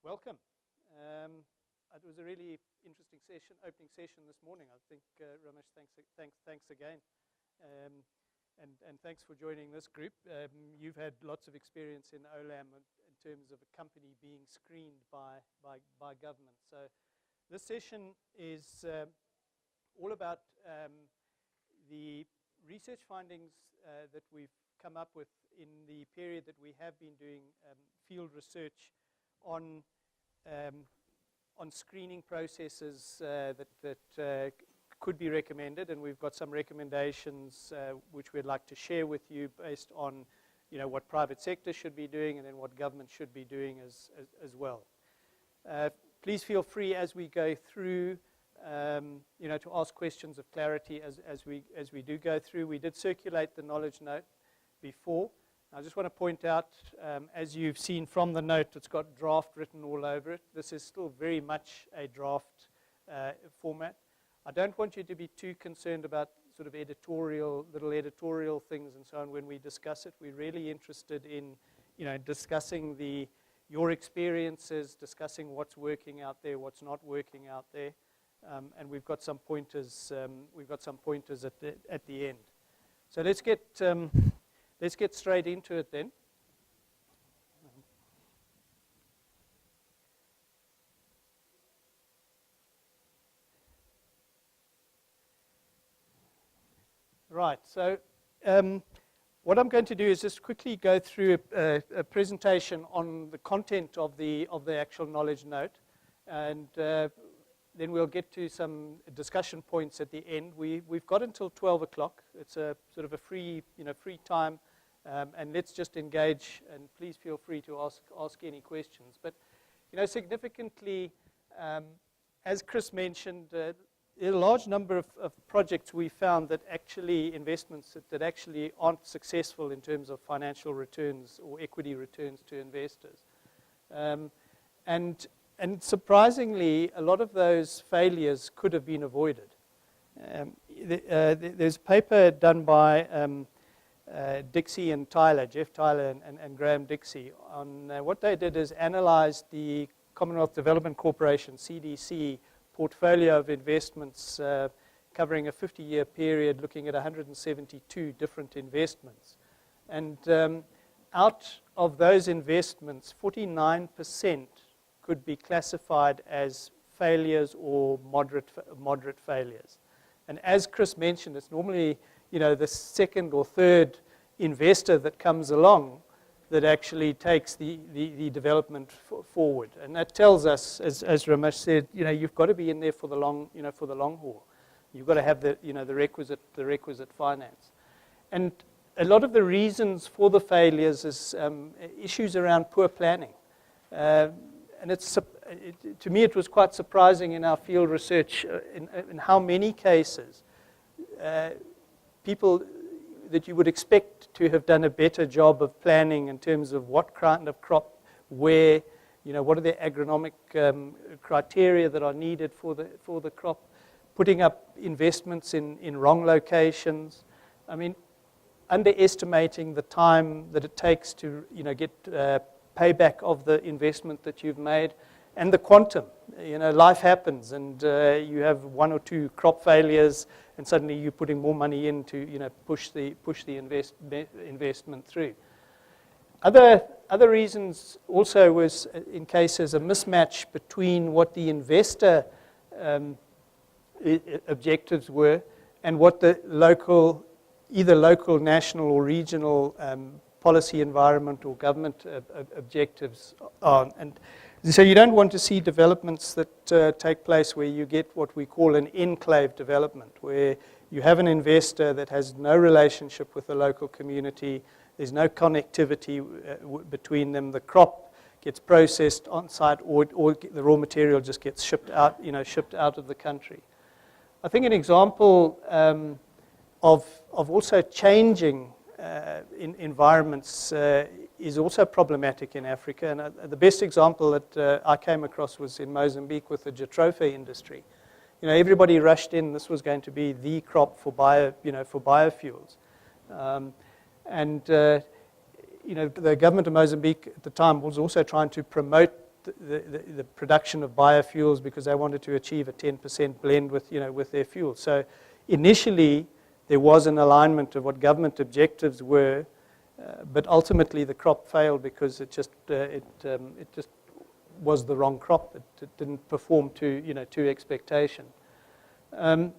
Welcome. It was a really interesting opening session this morning. I think, Ramesh, thanks again. And thanks for joining this group. You've had lots of experience in OLAM in terms of a company being screened by government. So this session is all about the research findings that we've come up with in the period that we have been doing field research on screening processes that could be recommended, and we've got some recommendations which we'd like to share with you based on, what private sector should be doing and then what government should be doing as well. Please feel free as we go through, to ask questions of clarity as we do go through. We did circulate the knowledge note before. I just want to point out, as you've seen from the note, it's got draft written all over it. This is still very much a draft format. I don't want you to be too concerned about sort of little editorial things and so on when we discuss it. We're really interested in, discussing your experiences, discussing what's working out there, what's not working out there, and we've got some pointers. At the end. So let's get straight into it then. Right, so what I'm going to do is just quickly go through a presentation on the content of the actual knowledge note, and then we'll get to some discussion points at the end. We've got until 12 o'clock. It's a sort of a free time. And let's just engage, and please feel free to ask any questions. But, significantly, as Chris mentioned, a large number of projects we found that actually investments that actually aren't successful in terms of financial returns or equity returns to investors. And surprisingly, a lot of those failures could have been avoided. There's a paper done by Dixie and Tyler, Jeff Tyler and Graham Dixie, on what they did is analyze the Commonwealth Development Corporation, CDC, portfolio of investments covering a 50-year period, looking at 172 different investments. And out of those investments, 49% could be classified as failures or moderate failures. And as Chris mentioned, it's normally the second or third investor that comes along that actually takes the development forward, and that tells us, as Ramesh said, you've got to be in there for the long haul. You've got to have the requisite finance, and a lot of the reasons for the failures is issues around poor planning, and to me it was quite surprising in our field research in how many cases people that you would expect to have done a better job of planning in terms of what kind of crop, where, what are the agronomic criteria that are needed for the crop, putting up investments in wrong locations. I mean, underestimating the time that it takes to get payback of the investment that you've made, and the quantum. Life happens, and you have one or two crop failures, and suddenly you're putting more money in to push the investment through. Other reasons also was, in cases, a mismatch between what the investor objectives were and what the either local, national, or regional policy environment or government objectives are. And so you don't want to see developments that take place where you get what we call an enclave development, where you have an investor that has no relationship with the local community, there's no connectivity between them, the crop gets processed on site, or the raw material just gets shipped out of the country. I think an example of also changing environments is also problematic in Africa, and the best example that I came across was in Mozambique with the jatropha industry. Everybody rushed in. This was going to be the crop for biofuels, and the government of Mozambique at the time was also trying to promote the production of biofuels because they wanted to achieve a 10% blend with, with their fuel. So initially, there was an alignment of what government objectives were, but ultimately the crop failed because it just was the wrong crop. It didn't perform to expectation. And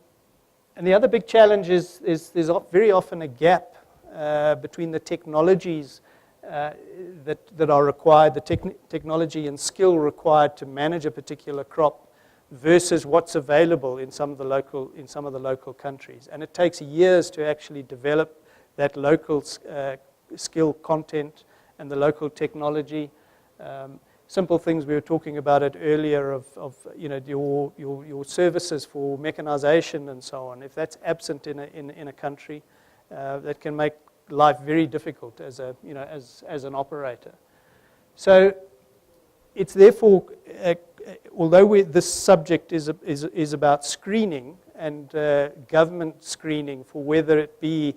the other big challenge is there's very often a gap between the technologies that are required, the technology and skill required to manage a particular crop versus what's available in some of the local countries. And it takes years to actually develop that local skill content and the local technology. Simple things we were talking about it earlier of your services for mechanization and so on. If that's absent in a country, that can make life very difficult as an operator. So it's therefore, although this subject is about screening and government screening for whether it be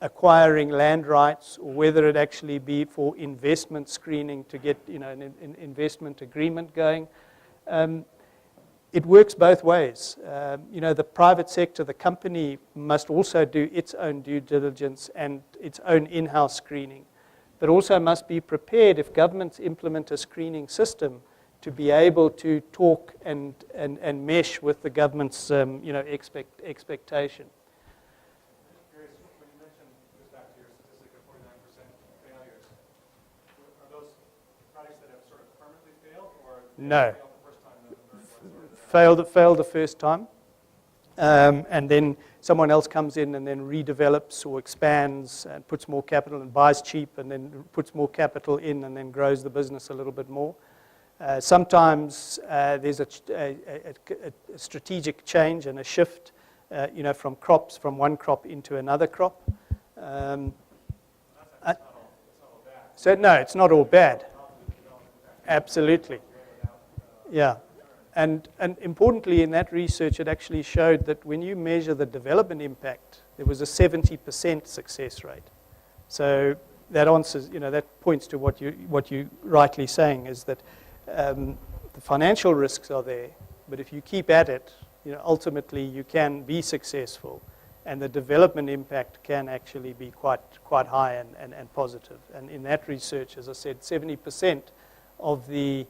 acquiring land rights or whether it actually be for investment screening to get an investment agreement going, it works both ways. The private sector, the company must also do its own due diligence and its own in-house screening, but also must be prepared if governments implement a screening system to be able to talk and mesh with the government's expectation. No. Failed the first time, and then someone else comes in and then redevelops or expands and puts more capital and buys cheap and then puts more capital in and then grows the business a little bit more. Sometimes there's a strategic change and a shift, from one crop into another crop. So no, it's not all bad. Absolutely. Yeah, and importantly in that research, it actually showed that when you measure the development impact, there was a 70% success rate. So that answers, that points to what you rightly saying is that the financial risks are there, but if you keep at it, ultimately you can be successful, and the development impact can actually be quite high and positive. And in that research, as I said, 70% of the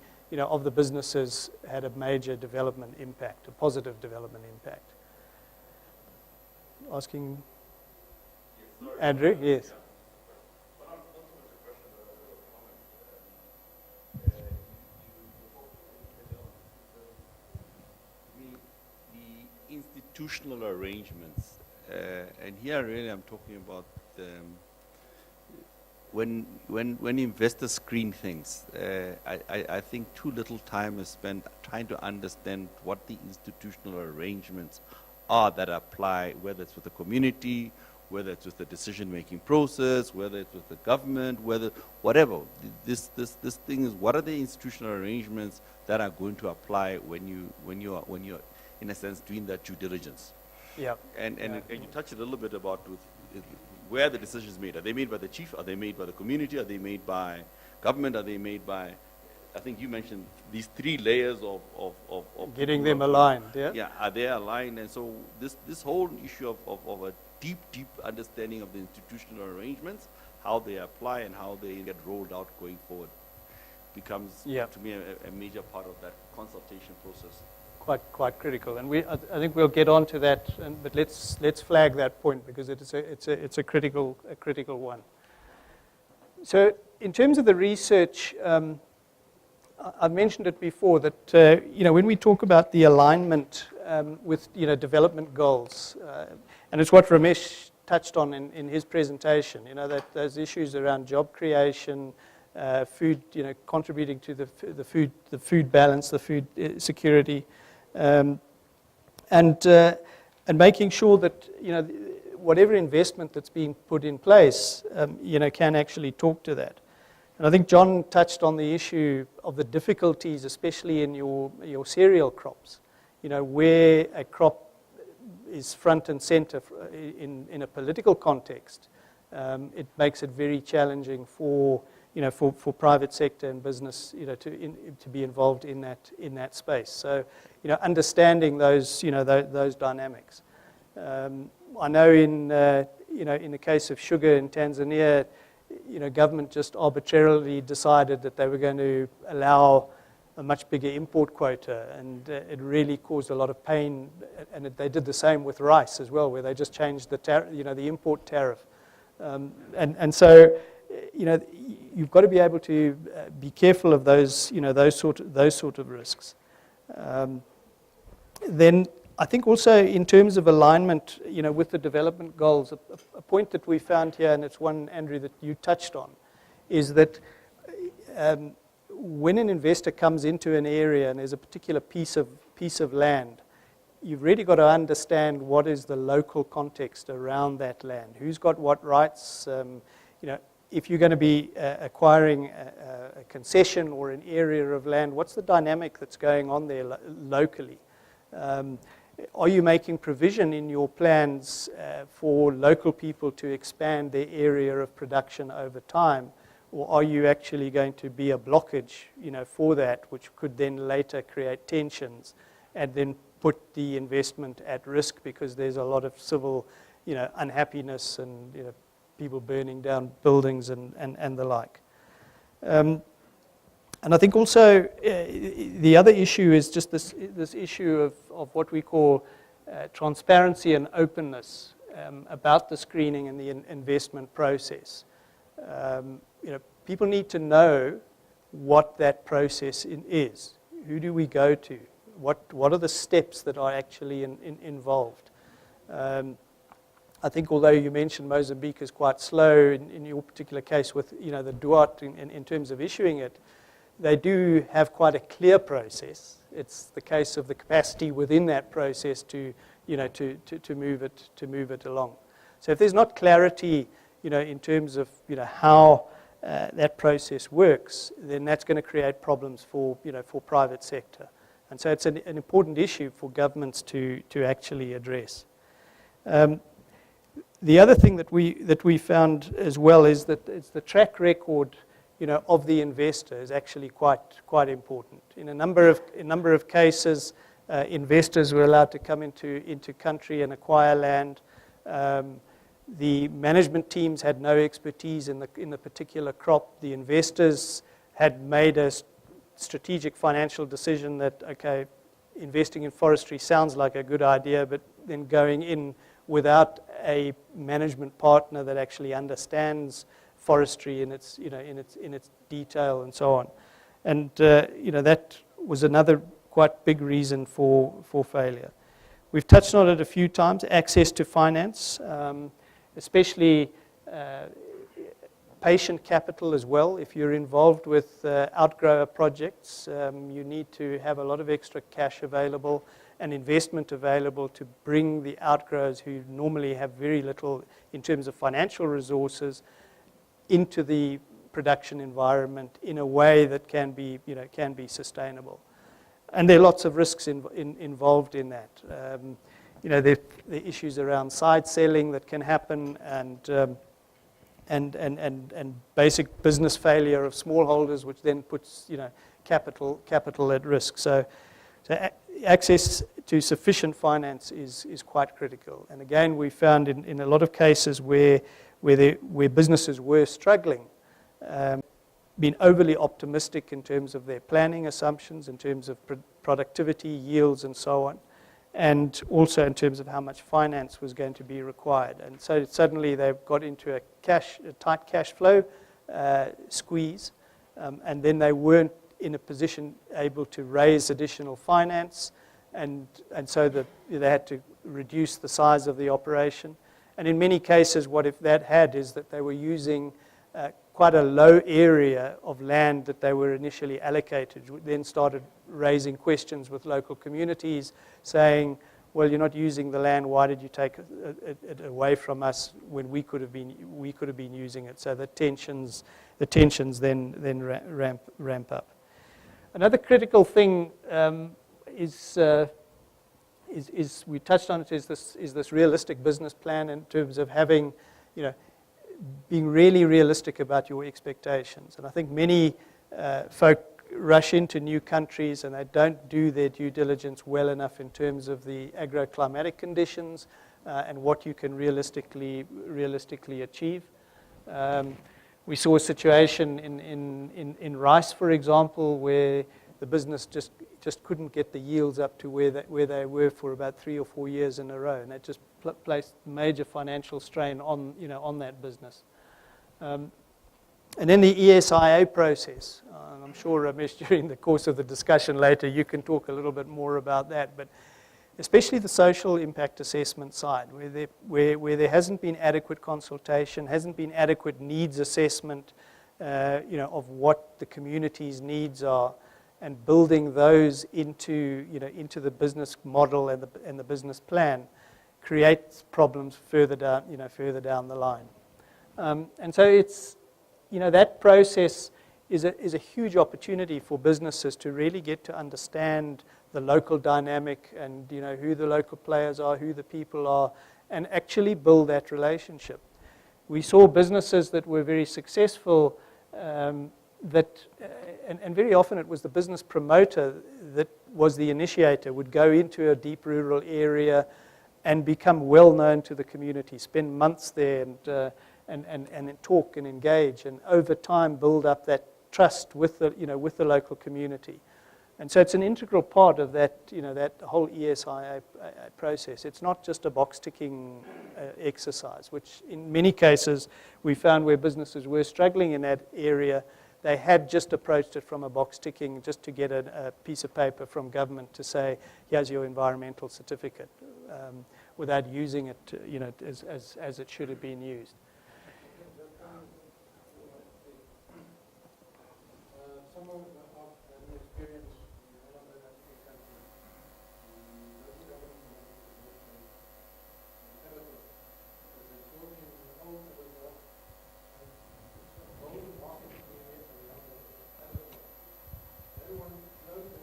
businesses had a major development impact, a positive development impact. Asking Andrew? Yes. The institutional arrangements, and here really I'm talking about when investors screen things, I think too little time is spent trying to understand what the institutional arrangements are that apply, whether it's with the community, whether it's with the decision-making process, whether it's with the government, whatever. This thing is, what are the institutional arrangements that are going to apply when you're in a sense doing that due diligence? Yeah. And you touched a little bit about where the decision is made. Are they made by the chief? Are they made by the community? Are they made by government? Are they made by, I think you mentioned these three layers of getting them aligned, yeah? Yeah, are they aligned? And so this whole issue of a deep understanding of the institutional arrangements, how they apply and how they get rolled out going forward becomes, to me, a major part of that consultation process. Quite critical, and I think we'll get on to that. But let's flag that point because it's a critical one. So, in terms of the research, I've mentioned it before that when we talk about the alignment with development goals, and it's what Ramesh touched on in his presentation. That those issues around job creation, food, contributing to the food balance, the food security. And making sure that whatever investment that's being put in place, can actually talk to that. And I think John touched on the issue of the difficulties, especially in your cereal crops. Where a crop is front and center in a political context, it makes it very challenging for for private sector and business, to be involved in that space. So, understanding those, those dynamics. I know in the case of sugar in Tanzania, government just arbitrarily decided that they were going to allow a much bigger import quota, and it really caused a lot of pain. And they did the same with rice as well, where they just changed the import tariff. And so, you've got to be able to be careful of those, those sort of risks. Then I think also in terms of alignment, with the development goals, a point that we found here, and it's one, Andrew, that you touched on, is that when an investor comes into an area and there's a particular piece of land, you've really got to understand what is the local context around that land. Who's got what rights? If you're going to be acquiring a concession or an area of land, what's the dynamic that's going on there locally? Are you making provision in your plans for local people to expand their area of production over time? Or are you actually going to be a blockage, for that, which could then later create tensions and then put the investment at risk because there's a lot of civil, unhappiness and, people burning down buildings and the like. And I think also the other issue is just this issue of what we call transparency and openness about the screening and the investment process. People need to know what that process is. Who do we go to? What are the steps that are actually involved? I think although you mentioned Mozambique is quite slow in your particular case with the DUAT in terms of issuing it, they do have quite a clear process. It's the case of the capacity within that process to move it along. So if there's not clarity, in terms of how that process works, then that's going to create problems for private sector. And so it's an important issue for governments to actually address. The other thing that we found as well is that it's the track record, of the investor is actually quite important. In a number of cases, investors were allowed to come into country and acquire land. The management teams had no expertise in the particular crop. The investors had made a strategic financial decision that, okay, investing in forestry sounds like a good idea, but then going in without a management partner that actually understands forestry in its detail and so on. And that was another quite big reason for failure. We've touched on it a few times, access to finance, especially patient capital as well. If you're involved with outgrower projects, you need to have a lot of extra cash available and investment available to bring the outgrowers who normally have very little in terms of financial resources into the production environment in a way that can be sustainable. And there are lots of risks involved in that. The issues around side selling that can happen, and basic business failure of smallholders, which then puts capital at risk. So access to sufficient finance is quite critical. And again, we found in a lot of cases where businesses were struggling, been overly optimistic in terms of their planning assumptions, in terms of productivity, yields, and so on, and also in terms of how much finance was going to be required. And so suddenly they've got into a tight cash flow squeeze, and then they weren't in a position able to raise additional finance, and so they had to reduce the size of the operation. And in many cases, what if that had is that they were using quite a low area of land that they were initially allocated, then started raising questions with local communities, saying, well, you're not using the land, why did you take it away from us when we could have been using it? So the tensions then ramp up. Another critical thing is we touched on it, is this realistic business plan in terms of having, being really realistic about your expectations. And I think many folk rush into new countries and they don't do their due diligence well enough in terms of the agroclimatic conditions and what you can realistically achieve. We saw a situation in rice, for example, where the business just couldn't get the yields up to where they were for about 3 or 4 years in a row, and that just placed major financial strain on that business. And then the ESIA process. I'm sure, Ramesh, during the course of the discussion later, you can talk a little bit more about that, but especially the social impact assessment side, where there hasn't been adequate consultation, hasn't been adequate needs assessment, of what the community's needs are, and building those into the business model and the business plan creates problems further down the line. And so it's, that process is a huge opportunity for businesses to really get to understand the local dynamic and who the local players are, who the people are, and actually build that relationship. We saw businesses that were very successful and very often it was the business promoter that was the initiator, would go into a deep rural area and become well known to the community, spend months there and talk and engage, and over time build up that trust with the local community. And so it's an integral part of that whole ESIA process. It's not just a box-ticking exercise, which in many cases we found where businesses were struggling in that area, they had just approached it from a box-ticking, just to get a piece of paper from government to say, here's your environmental certificate, without using it as it should have been used. Some of the experience in one of the countries, local government they told me in the whole of the world, golden market area around the everyone knows that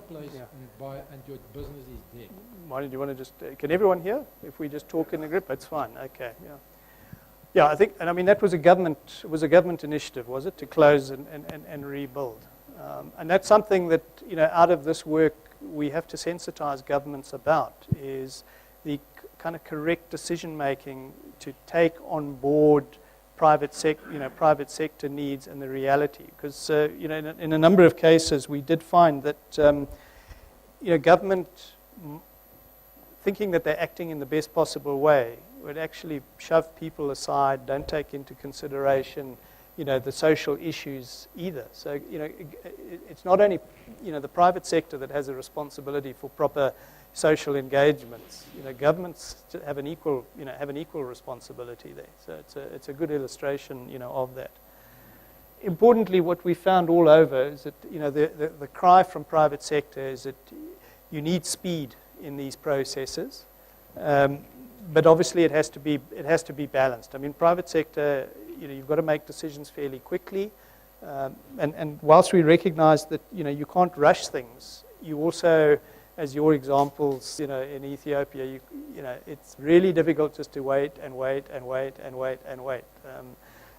place and buy, and your business is dead. Marty, do you want to just, can everyone hear? If we just talk in the group, that's fine. Okay, yeah. Yeah, I think, and I mean, that was a government initiative, was it, to close and rebuild? And that's something that, out of this work, we have to sensitize governments about, is the kind of correct decision-making to take on board private sector needs and the reality. Because in a number of cases, we did find that government thinking that they're acting in the best possible way would actually shove people aside, don't take into consideration the social issues either. So it's not only the private sector that has a responsibility for proper social engagements. Governments have an equal responsibility there. So it's a good illustration of that. Importantly, what we found all over is that the cry from private sector is that you need speed in these processes, but obviously it has to be balanced. I mean, private sector, you've got to make decisions fairly quickly, and whilst we recognise that you can't rush things, you also, as your examples, in Ethiopia, it's really difficult just to wait and wait and wait and wait and wait.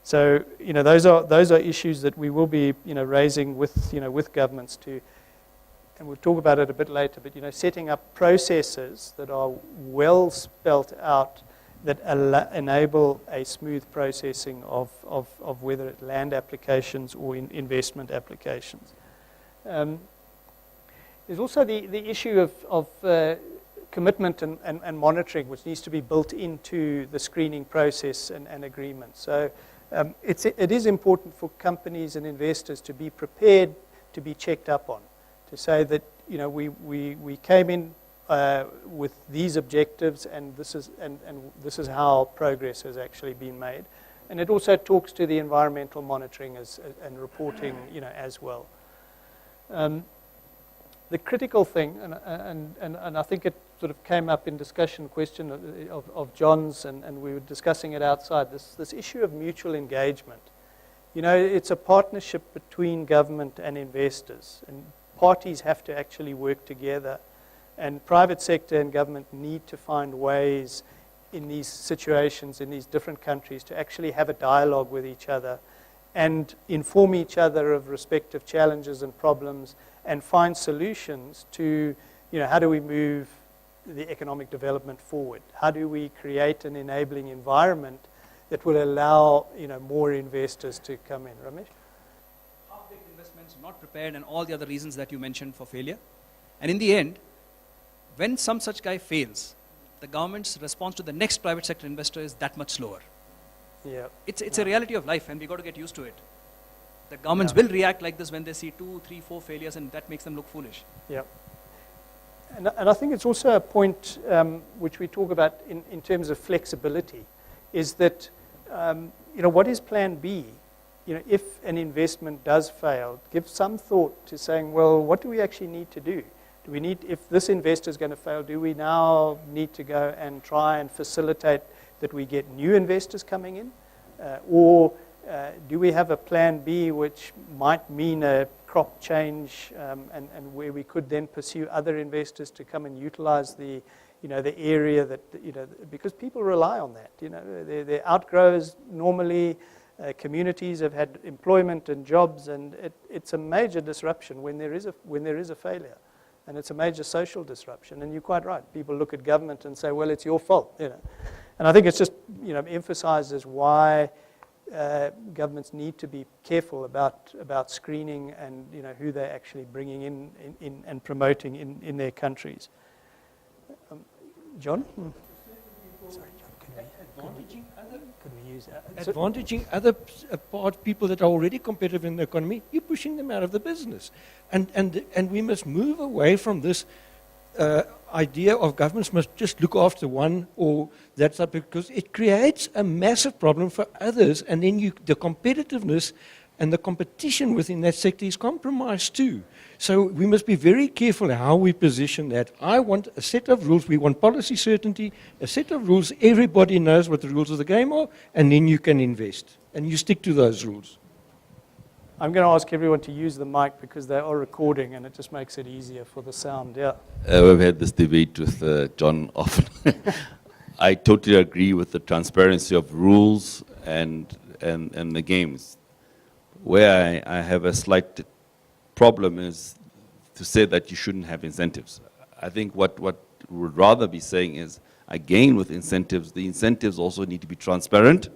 So those are issues that we will be raising with governments to, and we'll talk about it a bit later. But setting up processes that are well spelt out that enable a smooth processing of whether it's land applications or investment applications. There's also the issue of commitment and monitoring, which needs to be built into the screening process and agreement. So it is important for companies and investors to be prepared to be checked up on, to say that we came in with these objectives, and this is how progress has actually been made. And it also talks to the environmental monitoring and reporting as well. the critical thing, and I think it sort of came up in discussion question of John's, and we were discussing it outside, this issue of mutual engagement. You know, it's a partnership between government and investors, and parties have to actually work together. And private sector and government need to find ways in these situations, in these different countries, to actually have a dialogue with each other and inform each other of respective challenges and problems and find solutions to, you know, how do we move the economic development forward? How do we create an enabling environment that will allow, you know, more investors to come in? Ramesh? Half-baked investments, not prepared, and all the other reasons that you mentioned for failure. And in the end, when some such guy fails, the government's response to the next private sector investor is that much slower. Yeah. It's a reality of life, and we got to get used to it. The governments will react like this when they see 2, 3, 4 failures, and that makes them look foolish. Yeah. And I think it's also a point which we talk about in terms of flexibility, is that, you know, what is plan B? You know, if an investment does fail, give some thought to saying, well, what do we actually need to do? Do we need, if this investor is going to fail, do we now need to go and try and facilitate that we get new investors coming in? Or do we have a plan B which might mean a crop change and where we could then pursue other investors to come and utilize the, you know, the area that, you know, because people rely on that. You know, their outgrows normally, communities have had employment and jobs, and it's a major disruption when there is a failure. And it's a major social disruption. And you're quite right. People look at government and say, well, it's your fault. You know. And I think it's just, you know, emphasizes why governments need to be careful about screening and, you know, who they're actually bringing in and promoting in their countries. John? Sorry, John. Could we use advantaging other people that are already competitive in the economy, you're pushing them out of the business. And we must move away from this idea of governments must just look after one or that type, because it creates a massive problem for others, and then the competitiveness and the competition within that sector is compromised too. So we must be very careful how we position that. I want a set of rules. We want policy certainty, a set of rules. Everybody knows what the rules of the game are, and then you can invest. And you stick to those rules. I'm going to ask everyone to use the mic because they are recording, and it just makes it easier for the sound. Yeah. We've had this debate with John often. I totally agree with the transparency of rules and the games. Where I have a slight problem is to say that you shouldn't have incentives. I think what we would rather be saying is, again, with incentives, the incentives also need to be transparent,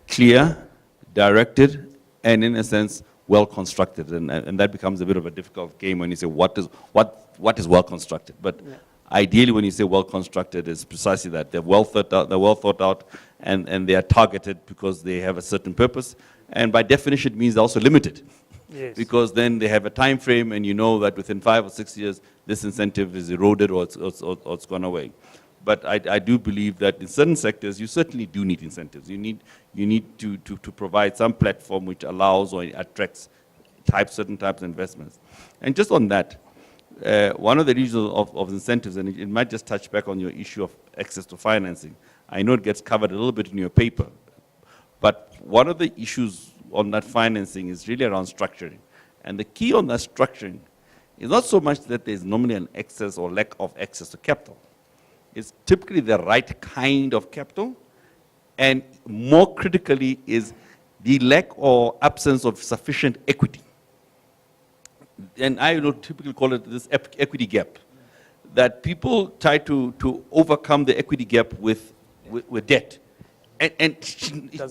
clear, directed, and in a sense, well constructed. And that becomes a bit of a difficult game when you say what is well constructed. But yeah. Ideally, when you say well constructed, is precisely that. They're well thought out, and they are targeted because they have a certain purpose. And by definition, it means they're also limited. Yes. Because then they have a time frame, and you know that within 5 or 6 years, this incentive is eroded or it's gone away. But I do believe that in certain sectors, you certainly do need incentives. You need to provide some platform which allows or attracts certain types of investments. And just on that, one of the reasons of incentives, and it might just touch back on your issue of access to financing. I know it gets covered a little bit in your paper, but one of the issues on that financing is really around structuring. And the key on that structuring is not so much that there's normally an excess or lack of access to capital. It's typically the right kind of capital, and more critically is the lack or absence of sufficient equity. And I would typically call it this equity gap, that people try to overcome the equity gap with debt. And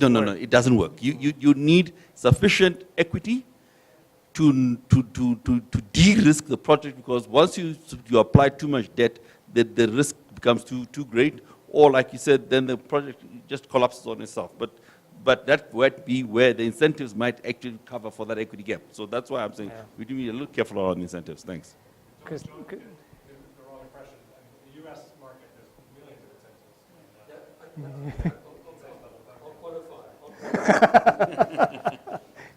no, it doesn't work. You need sufficient equity to de-risk the project, because once you apply too much debt, the risk becomes too great, or like you said, then the project just collapses on itself. But that would be where the incentives might actually cover for that equity gap. So that's why I'm saying we do be a little careful around incentives. Thanks. The wrong impression. The U.S. market has millions of incentives. I'll qualify.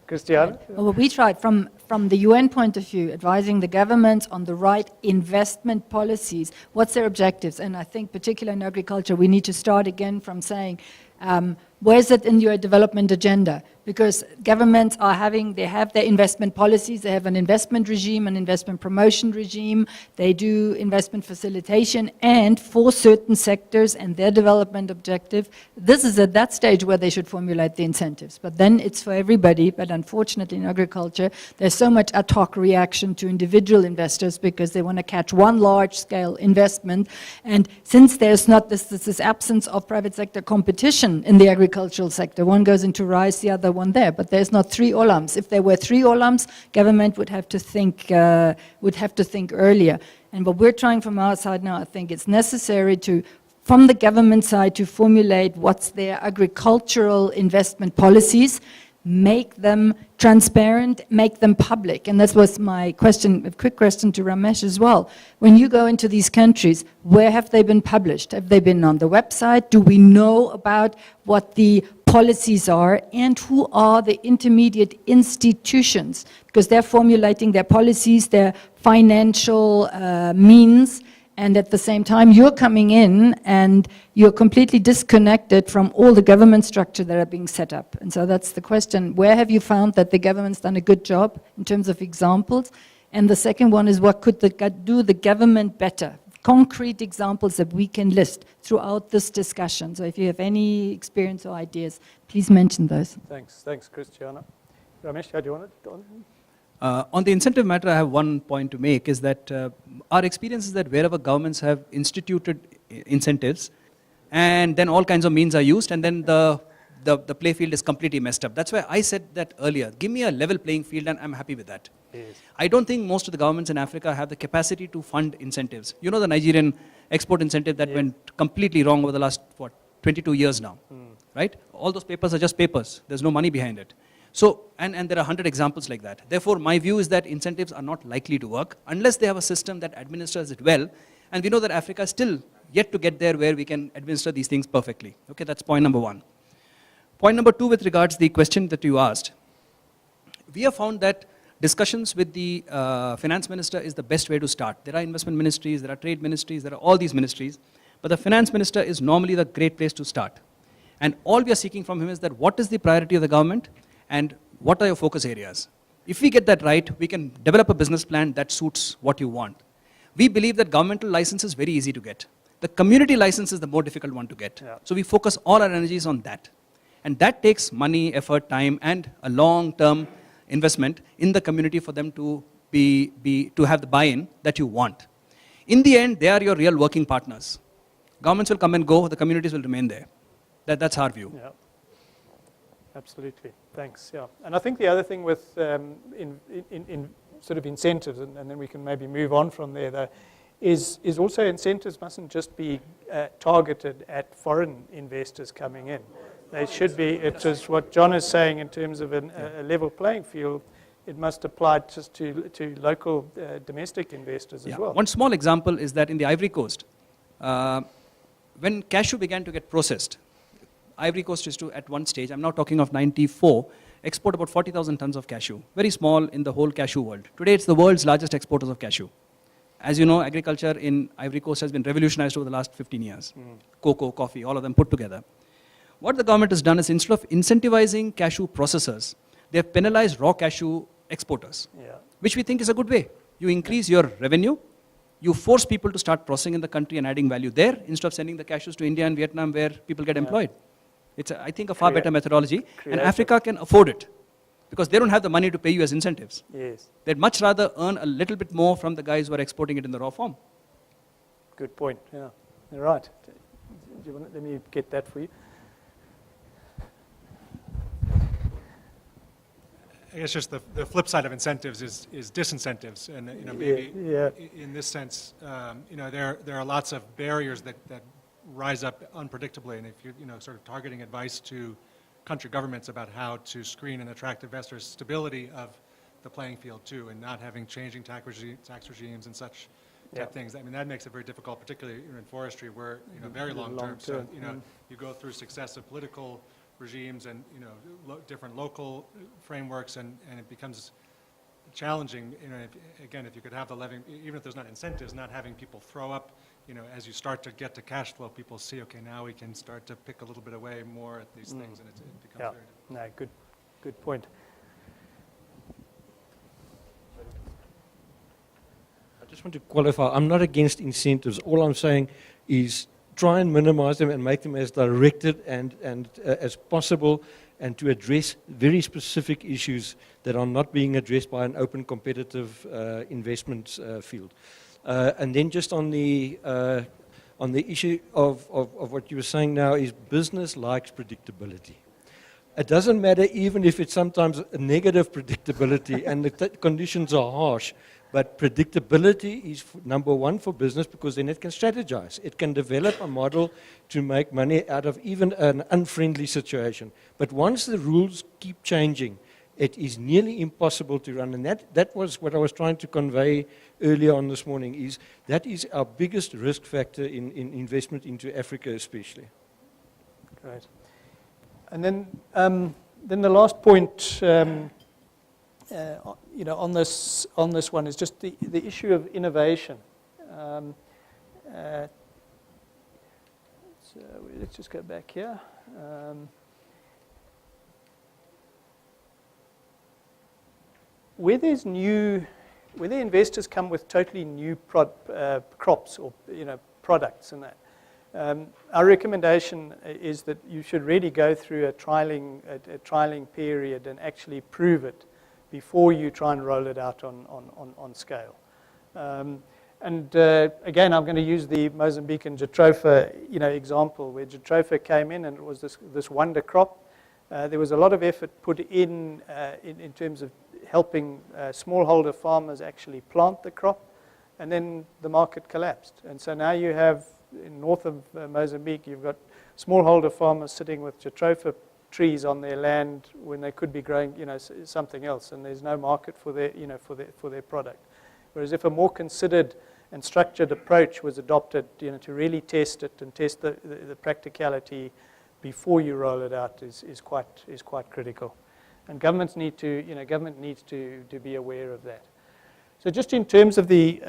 Christiane? Well, we tried from from the UN point of view, advising the governments on the right investment policies. What's their objectives? And I think particularly in agriculture, we need to start again from saying, where's it in your development agenda? Because governments they have their investment policies, they have an investment regime, an investment promotion regime, they do investment facilitation, and for certain sectors and their development objective, this is at that stage where they should formulate the incentives. But then it's for everybody, but unfortunately in agriculture, there's so much ad hoc reaction to individual investors because they want to catch one large-scale investment, and since there's not this absence of private sector competition in the agricultural sector, one goes into rice, the other one there, but there's not 3 olams. If there were 3 olams, government would have to think earlier. And what we're trying from our side now, I think it's necessary to, from the government side, to formulate what's their agricultural investment policies, make them transparent, make them public. And that was my question, a quick question to Ramesh as well. When you go into these countries, where have they been published? Have they been on the website? Do we know about what the policies are, and who are the intermediate institutions? Because they're formulating their policies, their financial means, and at the same time you're coming in and you're completely disconnected from all the government structure that are being set up. And so that's the question. Where have you found that the government's done a good job in terms of examples? And the second one is, what could do the government better? Concrete examples that we can list throughout this discussion. So if you have any experience or ideas, please mention those. Thanks, Christiana. Ramesh, how do you want it on? On the incentive matter, I have one point to make, is that our experience is that wherever governments have instituted incentives, and then all kinds of means are used, and then the play field is completely messed up. That's why I said that earlier. Give me a level playing field and I'm happy with that. Yes. I don't think most of the governments in Africa have the capacity to fund incentives. You know the Nigerian export incentive that went completely wrong over the last, 22 years now, right? All those papers are just papers. There's no money behind it. So, and there are 100 examples like that. Therefore, my view is that incentives are not likely to work unless they have a system that administers it well. And we know that Africa is still yet to get there where we can administer these things perfectly. Okay, that's point number 1. Point number 2, with regards to the question that you asked, we have found that discussions with the finance minister is the best way to start. There are investment ministries, there are trade ministries, there are all these ministries, but the finance minister is normally the great place to start. And all we are seeking from him is that what is the priority of the government and what are your focus areas? If we get that right, we can develop a business plan that suits what you want. We believe that governmental license is very easy to get. The community license is the more difficult one to get. Yeah. So we focus all our energies on that. And that takes money, effort, time, and a long-term investment in the community for them to have the buy-in that you want. In the end, they are your real working partners. Governments will come and go, the communities will remain there. That's our view. Yeah. Absolutely. Thanks. Yeah. And I think the other thing with in sort of incentives, and then we can maybe move on from there, though, is also incentives mustn't just be targeted at foreign investors coming in. They should be, it's just what John is saying in terms of a level playing field, it must apply just to local domestic investors as well. One small example is that in the Ivory Coast, when cashew began to get processed, Ivory Coast used to, at one stage, I'm now talking of 94, export about 40,000 tons of cashew. Very small in the whole cashew world. Today it's the world's largest exporters of cashew. As you know, agriculture in Ivory Coast has been revolutionized over the last 15 years. Cocoa, coffee, all of them put together. What the government has done is, instead of incentivizing cashew processors, they have penalized raw cashew exporters, which we think is a good way. You increase your revenue, you force people to start processing in the country and adding value there, instead of sending the cashews to India and Vietnam where people get employed. It's, I think, a far better methodology, and Africa can afford it, because they don't have the money to pay you as incentives. Yes. They'd much rather earn a little bit more from the guys who are exporting it in the raw form. Good point, yeah. You're right. Do you want, let me get that for you. I guess just the flip side of incentives is disincentives, and maybe in this sense, there are lots of barriers that rise up unpredictably, and if you're sort of targeting advice to country governments about how to screen and attract investors, stability of the playing field too, and not having changing tax regimes and such type things. I mean, that makes it very difficult, particularly in forestry, where very long term. So you go through successive political regimes and different local frameworks, and it becomes challenging, again, if you could have the levy, even if there's not incentives, not having people throw up, as you start to get to cash flow, people see, okay, now we can start to pick a little bit away more at these things, and it becomes Yeah. very difficult. No, good point. I just want to qualify, I'm not against incentives. All I'm saying is try and minimize them and make them as directed and as possible, and to address very specific issues that are not being addressed by an open competitive investment field. And then just on the issue of what you were saying now is business likes predictability. It doesn't matter even if it's sometimes a negative predictability and the conditions are harsh, but predictability is number one for business, because then it can strategize. It can develop a model to make money out of even an unfriendly situation. But once the rules keep changing, it is nearly impossible to run. And that was what I was trying to convey earlier on this morning, is that is our biggest risk factor in investment into Africa especially. Great. And then the last point, on this one is just the issue of innovation. So let's just go back here. Where the investors come with totally new crops or products and that. Our recommendation is that you should really go through a trialing period and actually prove it before you try and roll it out on scale. Again, I'm going to use the Mozambican Jatropha example, where Jatropha came in and it was this wonder crop. There was a lot of effort put in terms of helping smallholder farmers actually plant the crop, and then the market collapsed. And so now you have, in north of Mozambique, you've got smallholder farmers sitting with Jatropha trees on their land when they could be growing, something else, and there's no market for their, for their product. Whereas if a more considered and structured approach was adopted, to really test it and test the practicality before you roll it out is quite critical, and governments need to, government needs to be aware of that. So just in terms of the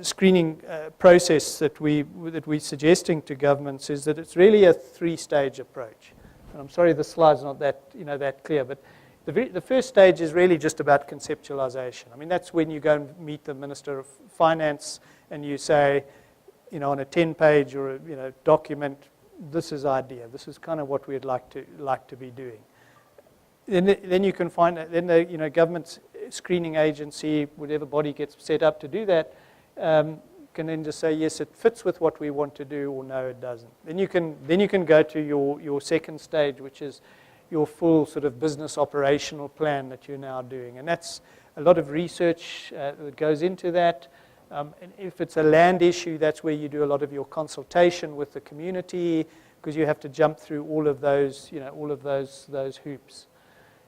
screening process that we're suggesting to governments, is that it's really a three-stage approach. And I'm sorry the slide's not that that clear, but the first stage is really just about conceptualization. I mean, that's when you go and meet the Minister of Finance and you say, on a 10-page or a document, this is idea. This is kind of what we'd like to be doing. Then you can find that. Then the government's screening agency, whatever body gets set up to do that, can then just say yes, it fits with what we want to do, or no, it doesn't. Then you can go to your second stage, which is your full sort of business operational plan that you're now doing, and that's a lot of research that goes into that. And if it's a land issue, that's where you do a lot of your consultation with the community, because you have to jump through all of those hoops.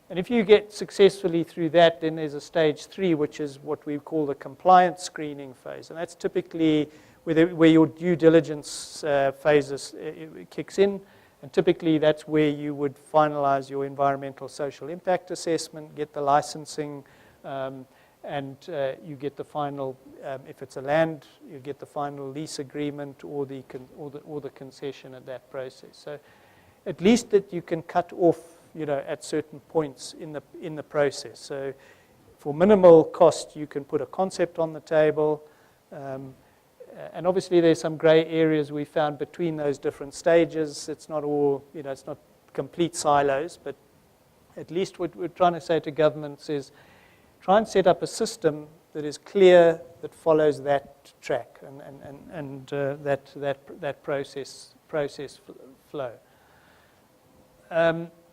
And if you get successfully through that, then there's a stage 3, which is what we call the compliance screening phase. And that's typically where your due diligence phases kicks in. And typically that's where you would finalize your environmental social impact assessment, get the licensing, and you get the final, if it's a land, you get the final lease agreement or the concession at that process. So at least that you can cut off at certain points in the process. So for minimal cost, you can put a concept on the table. And obviously there's some gray areas we found between those different stages. It's not all, it's not complete silos, but at least what we're trying to say to governments is try and set up a system that is clear, that follows that track and that process flow.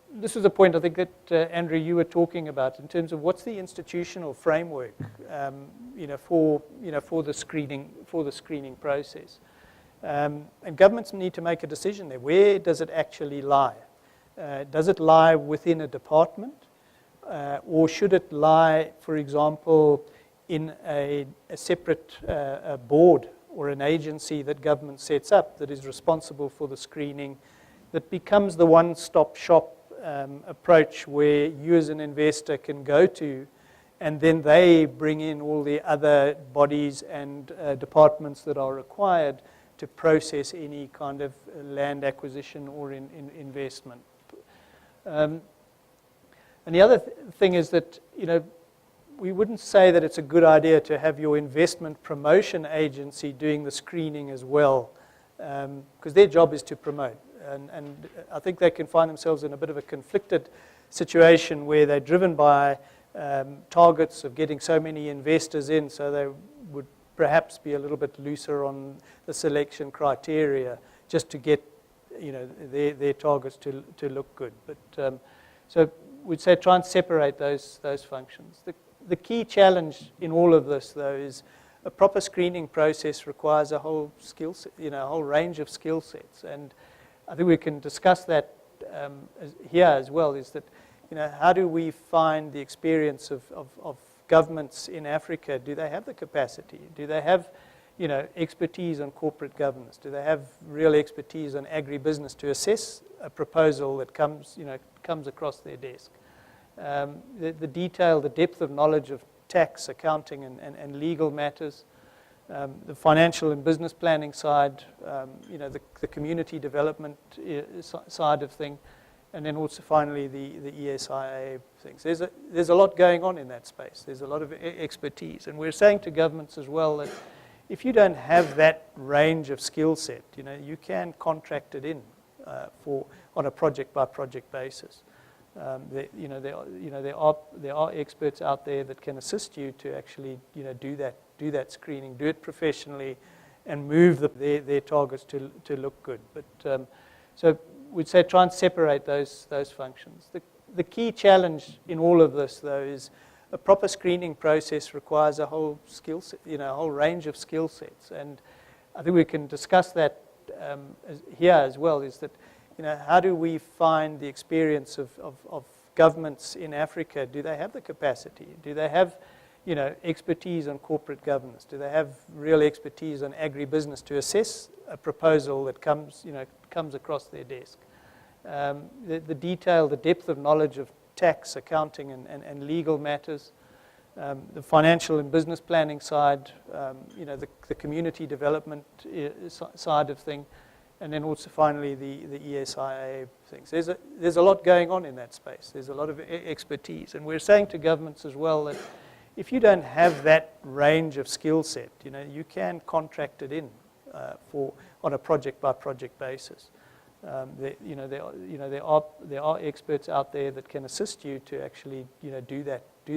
This is a point I think that Andrew, you were talking about in terms of what's the institutional framework, for the screening process, and governments need to make a decision there. Where does it actually lie? Does it lie within a department, or should it lie, for example, in a separate board or an agency that government sets up that is responsible for the screening, that becomes the one-stop shop approach where you as an investor can go to and then they bring in all the other bodies and departments that are required to process any kind of land acquisition or investment. And the other thing is that, we wouldn't say that it's a good idea to have your investment promotion agency doing the screening as well, because their job is to promote. And I think they can find themselves in a bit of a conflicted situation where they're driven by targets of getting so many investors in, so they would perhaps be a little bit looser on the selection criteria just to get their targets to look good. But so we'd say try and separate those functions. The key challenge in all of this, though, is a proper screening process requires a whole skill set, a whole range of skill sets, and I think we can discuss that here as well. Is that how do we find the experience of governments in Africa? Do they have the capacity? Do they have expertise on corporate governance? Do they have real expertise on agribusiness to assess a proposal that comes across their desk? The detail, the depth of knowledge of tax, accounting, and legal matters, the financial and business planning side, the community development side of thing, and then also finally the ESIA things. There's a lot going on in that space. There's a lot of expertise, and we're saying to governments as well that if you don't have that range of skill set, you can contract it in on a project by project basis. There are experts out there that can assist you to actually do that screening, do it professionally, and move their targets to look good. But so we'd say try and separate those functions. The key challenge in all of this, though, is a proper screening process requires a whole skill set, a whole range of skill sets, and I think we can discuss that here as well. Is that how do we find the experience of governments in Africa? Do they have the capacity? Do they have expertise on corporate governance? Do they have real expertise on agribusiness to assess a proposal that comes across their desk? The detail, the depth of knowledge of tax, accounting, and legal matters, the financial and business planning side, the community development side of thing, and then also finally the ESIA things. There's a lot going on in that space. There's a lot of expertise, and we're saying to governments as well that if you don't have that range of skill set, you can contract it in on a project by project basis. There are experts out there that can assist you to actually do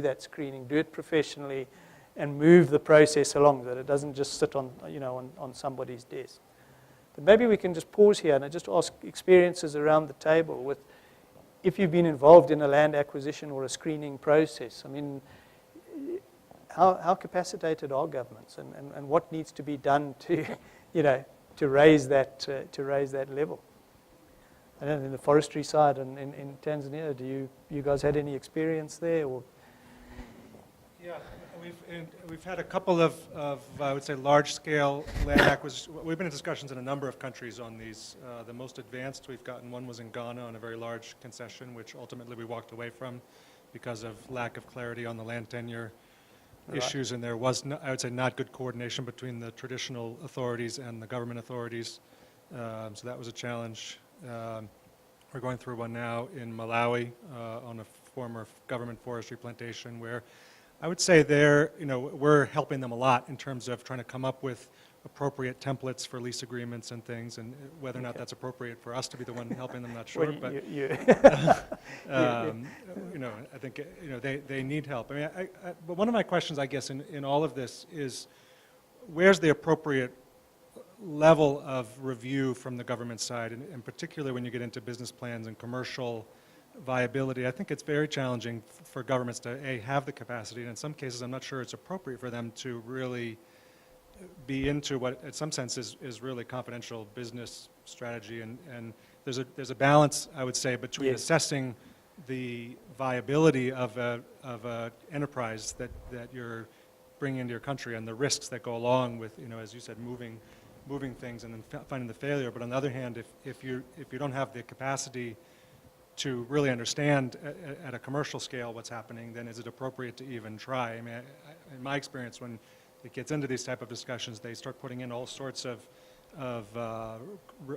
that screening, do it professionally, and move the process along, that it doesn't just sit on somebody's desk. But maybe we can just pause here and just ask experiences around the table with, if you've been involved in a land acquisition or a screening process. I mean, how capacitated are governments, and what needs to be done to to raise that level? I don't know, in the forestry side and in Tanzania, do you guys had any experience there? Or? Yeah, we've had a couple of I would say large-scale land acquisition. We've been in discussions in a number of countries on these. The most advanced we've gotten one was in Ghana on a very large concession, which ultimately we walked away from because of lack of clarity on the land tenure issues, and there was, I would say, not good coordination between the traditional authorities and the government authorities. So that was a challenge. We're going through one now in Malawi on a former government forestry plantation where I would say we're helping them a lot in terms of trying to come up with appropriate templates for lease agreements and things, and whether or not that's appropriate for us to be the one helping them, not sure. Well, but I think they need help. I mean, but one of my questions, I guess, in all of this is, where's the appropriate level of review from the government side, and particularly when you get into business plans and commercial viability? I think it's very challenging for governments to have the capacity, and in some cases I'm not sure it's appropriate for them to really be into what in some sense is really confidential business strategy, and there's a balance, I would say, between assessing the viability of a enterprise that you're bringing into your country and the risks that go along with, as you said, moving moving things and then finding the failure. But on the other hand, if you don't have the capacity to really understand at a commercial scale what's happening, then is it appropriate to even try? I mean, in my experience, when it gets into these type of discussions, they start putting in all sorts of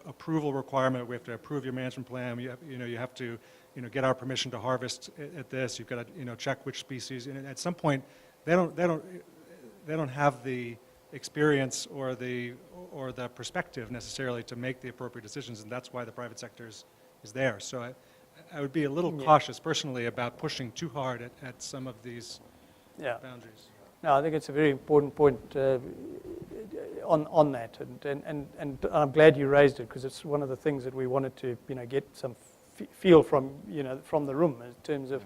approval requirement. We have to approve your management plan. You have to get our permission to harvest at this. You've got to check which species. And at some point, they don't have the experience or the perspective necessarily to make the appropriate decisions, and that's why the private sector is there. So I would be a little cautious personally about pushing too hard at some of these boundaries. No, I think it's a very important point on that, and I'm glad you raised it, because it's one of the things that we wanted to get some feel from from the room in terms of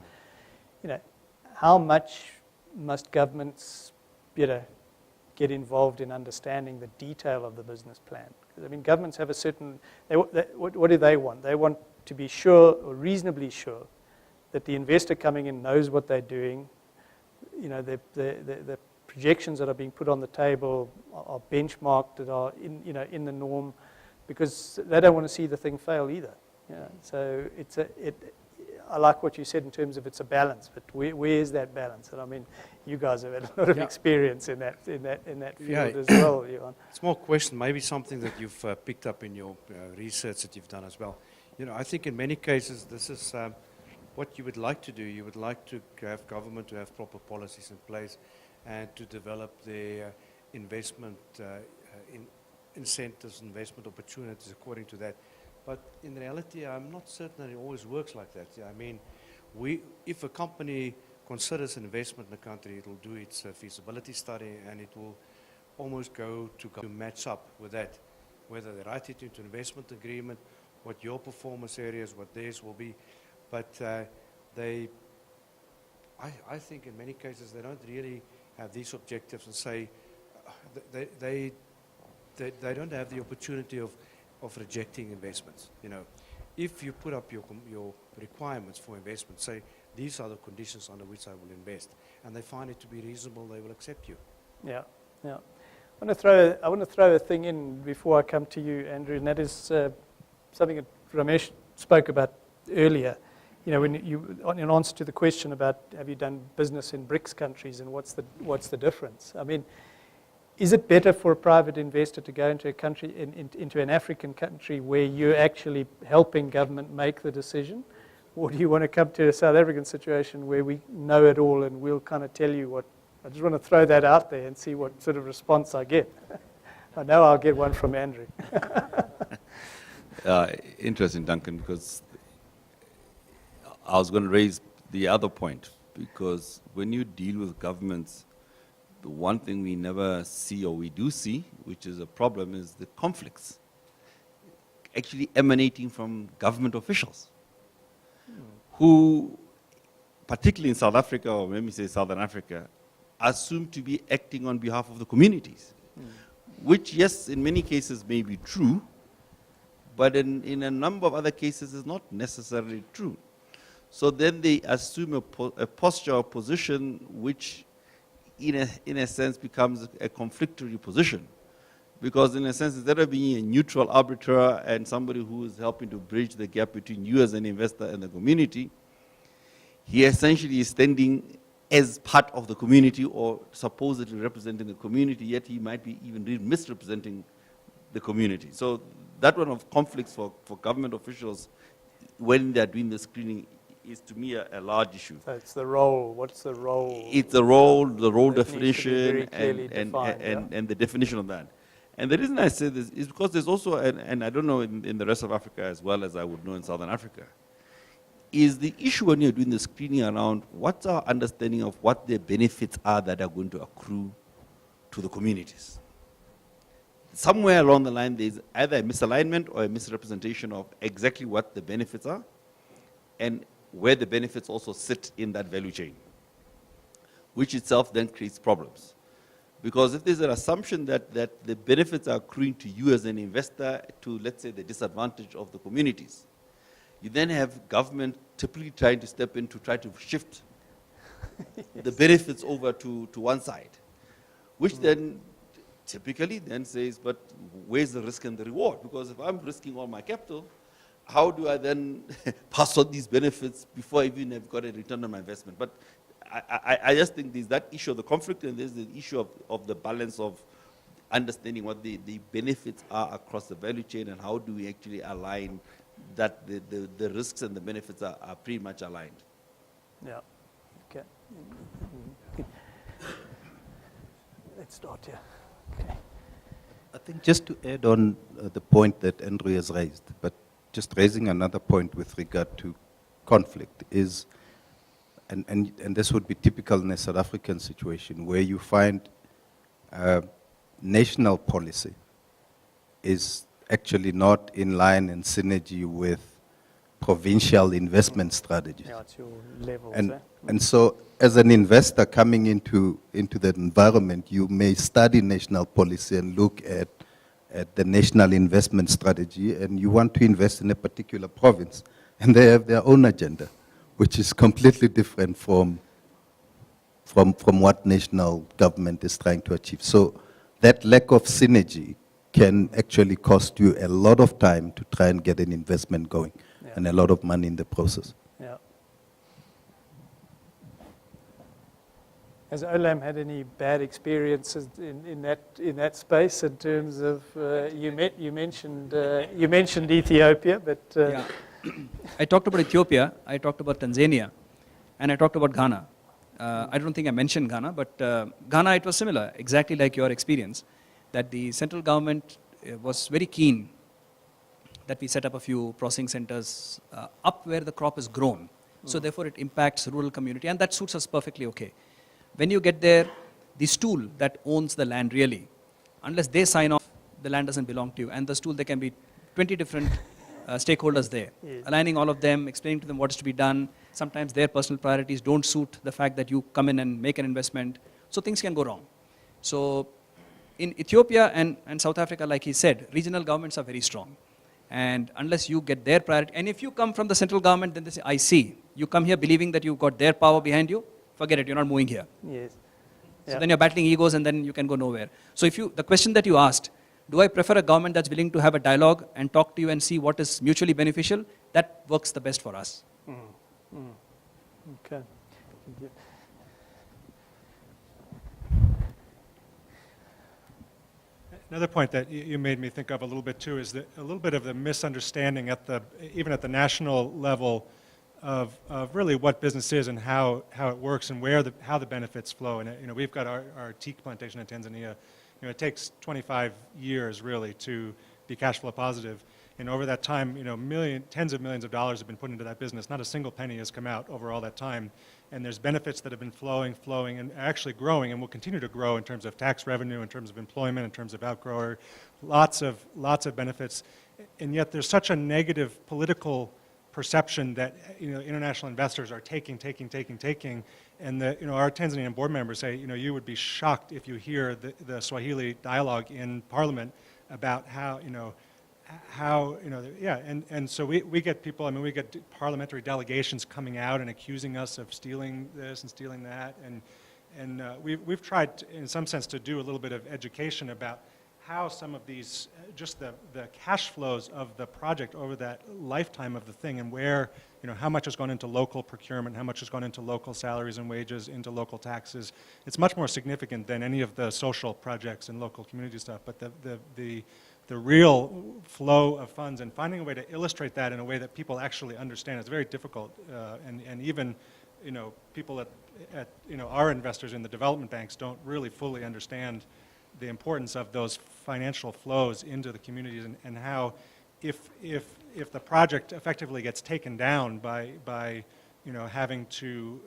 how much must governments get involved in understanding the detail of the business plan. Because, I mean, governments have a certain, what do they want? They want to be sure, or reasonably sure, that the investor coming in knows what they're doing. The projections that are being put on the table are benchmarked, that are in the norm, because they don't want to see the thing fail either. So I like what you said in terms of it's a balance, but where is that balance? And I mean, you guys have had a lot of experience in that field as well, Johan. Small question, maybe something that you've picked up in your research that you've done as well. I think in many cases this is what you would like to do. You would like to have government to have proper policies in place and to develop their investment incentives, investment opportunities according to that. But in reality, I'm not certain that it always works like that. I mean, if a company considers an investment in the country, it will do its feasibility study, and it will almost go to match up with that, whether they write it into an investment agreement, what your performance areas, what theirs will be. But I think in many cases they don't really have these objectives and say they don't have the opportunity of rejecting investments. If you put up your requirements for investment, say these are the conditions under which I will invest, and they find it to be reasonable, they will accept you. Yeah. I want to throw a thing in before I come to you, Andrew, and that is something that Ramesh spoke about earlier. When in answer to the question about have you done business in BRICS countries and what's the difference? I mean, is it better for a private investor to go into a country, into an African country where you're actually helping government make the decision? Or do you want to come to a South African situation where we know it all and we'll kind of tell you what? I just want to throw that out there and see what sort of response I get. I know I'll get one from Andrew. Interesting, Duncan, because I was going to raise the other point, because when you deal with governments, the one thing we never see, or we do see, which is a problem, is the conflicts actually emanating from government officials who, particularly in South Africa, or let me say Southern Africa, assume to be acting on behalf of the communities, which, yes, in many cases may be true, but in a number of other cases is not necessarily true. So then they assume a posture or position which in a sense becomes a conflictory position, because in a sense, instead of being a neutral arbiter and somebody who is helping to bridge the gap between you as an investor and the community, he essentially is standing as part of the community or supposedly representing the community, yet he might be even misrepresenting the community. So that one of conflicts for government officials when they're doing the screening is, to me, a large issue. So it's the role. What's the role? It's the role definition, defined, and the definition of that. And the reason I say this is because there's also, and I don't know in the rest of Africa as well as I would know in Southern Africa, is the issue when you're doing the screening around what's our understanding of what the benefits are that are going to accrue to the communities. Somewhere along the line, there's either a misalignment or a misrepresentation of exactly what the benefits are and where the benefits also sit in that value chain, which itself then creates problems. Because if there's an assumption that the benefits are accruing to you as an investor to, let's say, the disadvantage of the communities, you then have government typically trying to step in to try to shift the benefits over to one side, which then typically then says, but where's the risk and the reward? Because if I'm risking all my capital, how do I then pass on these benefits before I even have got a return on my investment? But I just think there's that issue of the conflict, and there's the issue of the balance of understanding what the benefits are across the value chain, and how do we actually align that the risks and the benefits are pretty much aligned. Yeah. Okay. Let's start here. Okay. I think just to add on the point that Andrew has raised, but just raising another point with regard to conflict is, and this would be typical in a South African situation, where you find national policy is actually not in line and synergy with provincial investment strategies. Yeah, it's your levels. And so as an investor coming into the environment, you may study national policy and look at the national investment strategy, and you want to invest in a particular province, and they have their own agenda, which is completely different from what national government is trying to achieve. So that lack of synergy can actually cost you a lot of time to try and get an investment going, and a lot of money in the process. Yeah. Has Olam had any bad experiences in that space in terms of you mentioned Ethiopia, but Yeah. I talked about Ethiopia, I talked about Tanzania, and I talked about Ghana. I don't think I mentioned Ghana, but Ghana, it was similar, exactly like your experience, that the central government was very keen that we set up a few processing centers up where the crop is grown. So therefore it impacts rural community, and that suits us perfectly okay. When you get there, the stool that owns the land really, unless they sign off, the land doesn't belong to you. And the stool, there can be 20 different stakeholders there, aligning all of them, explaining to them what is to be done. Sometimes their personal priorities don't suit the fact that you come in and make an investment. So things can go wrong. So in Ethiopia and South Africa, like he said, regional governments are very strong. And unless you get their priority, and if you come from the central government, then they say, I see. You come here believing that you've got their power behind you, forget it, you're not moving here. yes. So then you're battling egos, and then you can go nowhere. So the question that you asked, do I prefer a government that's willing to have a dialogue and talk to you and see what is mutually beneficial? That works the best for us. Okay. Thank you. Another point that you made me think of a little bit too is that a little bit of the misunderstanding even at the national level of really what business is and how it works and how the benefits flow. And we've got our teak plantation in Tanzania. It takes 25 years really to be cash flow positive. And over that time, tens of millions of dollars have been put into that business. Not a single penny has come out over all that time. And there's benefits that have been flowing, and actually growing, and will continue to grow in terms of tax revenue, in terms of employment, in terms of outgrower, lots of benefits. And yet there's such a negative political perception that international investors are taking, and our Tanzanian board members say you would be shocked if you hear the Swahili dialogue in Parliament about how and so we get people, we get parliamentary delegations coming out and accusing us of stealing this and stealing that, and we've tried in some sense to do a little bit of education about how some of these, just the cash flows of the project over that lifetime of the thing, and where, how much has gone into local procurement, how much has gone into local salaries and wages, into local taxes. It's much more significant than any of the social projects and local community stuff, but the real flow of funds and finding a way to illustrate that in a way that people actually understand is very difficult, and even people at our investors in the development banks don't really fully understand the importance of those financial flows into the communities, and how if the project effectively gets taken down by having to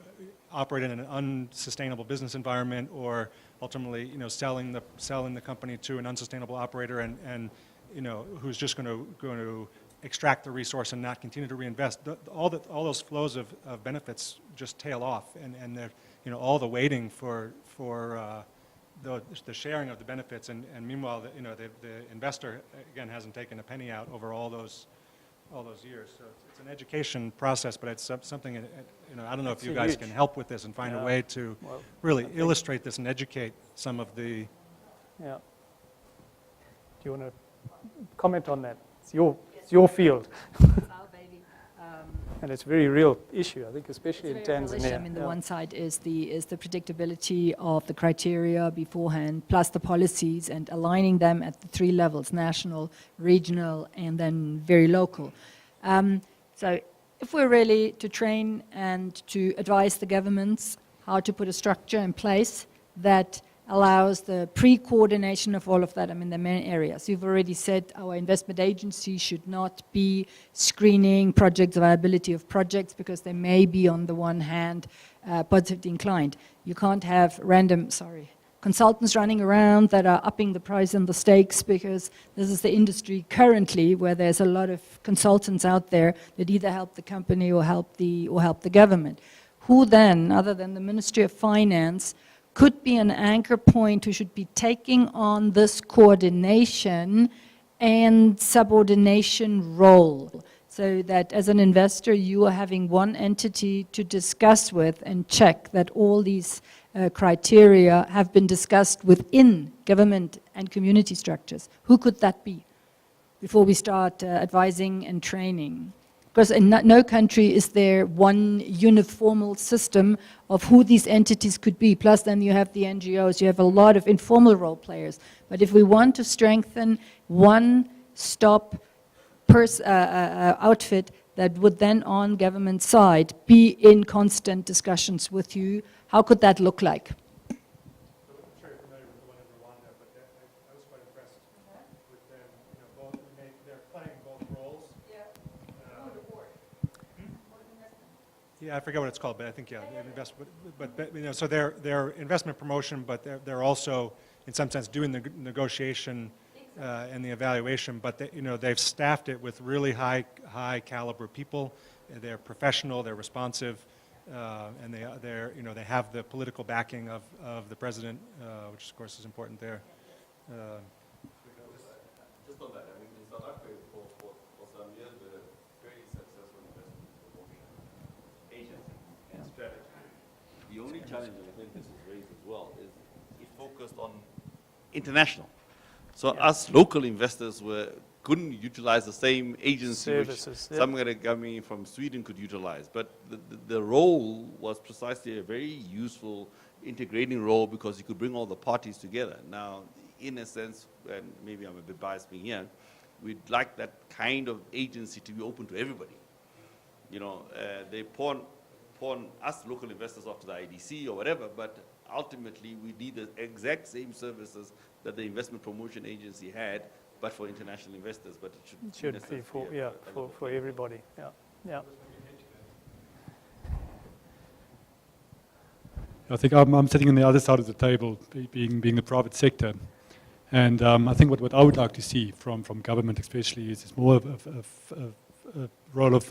operate in an unsustainable business environment, or ultimately selling the company to an unsustainable operator, and who's just going to extract the resource and not continue to reinvest, all those flows of benefits just tail off, and all the waiting for the sharing of the benefits, and meanwhile the investor again hasn't taken a penny out over all those years. So it's an education process, but it's something I don't know if you guys can help with this and find a way to really illustrate this and educate some of the. Yeah. Do you want to comment on that? It's your It's your field. It's our baby. And it's a very real issue, I think, especially in It's very real issue. Tanzania. I mean, the Yeah. one side is the predictability of the criteria beforehand, plus the policies and aligning them at the three levels: national, regional, and then very local. So, if we're really to train and to advise the governments how to put a structure in place that allows the pre-coordination of all of that. I mean, there are many areas. You've already said our investment agency should not be screening projects, viability of projects, because they may be, on the one hand, positively inclined. You can't have random, consultants running around that are upping the price and the stakes, because this is the industry currently where there's a lot of consultants out there that either help the company or help the government. Who then, other than the Ministry of Finance, could be an anchor point who should be taking on this coordination and subordination role, so that as an investor you are having one entity to discuss with and check that all these criteria have been discussed within government and community structures? Who could that be before we start advising and training? Because in no country is there one uniform system of who these entities could be. Plus then you have the NGOs, you have a lot of informal role players. But if we want to strengthen one-stop outfit that would then on government side be in constant discussions with you, how could that look like? I'm sure you're familiar with the one in Rwanda, but I was quite impressed with them. Both, they're playing both roles. Yeah, I forget what it's called, but I think, so they're investment promotion, but they're also, in some sense, doing the negotiation and the evaluation, but they've staffed it with really high caliber people. They're professional, they're responsive, and they have the political backing of the president, which of course is important there. Just on that, I mean, in South Africa for some years, the very successful investment promotion agency and strategy. The only challenge, and I think this is raised as well, is it focused on international. So us local investors couldn't utilize the same agency Services, which some coming from Sweden could utilize. But the role was precisely a very useful integrating role, because you could bring all the parties together. Now, in a sense, and maybe I'm a bit biased being here, we'd like that kind of agency to be open to everybody. They pawn us local investors off to the IDC or whatever, but ultimately we need the exact same services that the investment promotion agency had, but for international investors. But it should Be for everybody. Yeah. I think I'm sitting on the other side of the table, being the private sector. And I think what I would like to see from government especially is more of a role of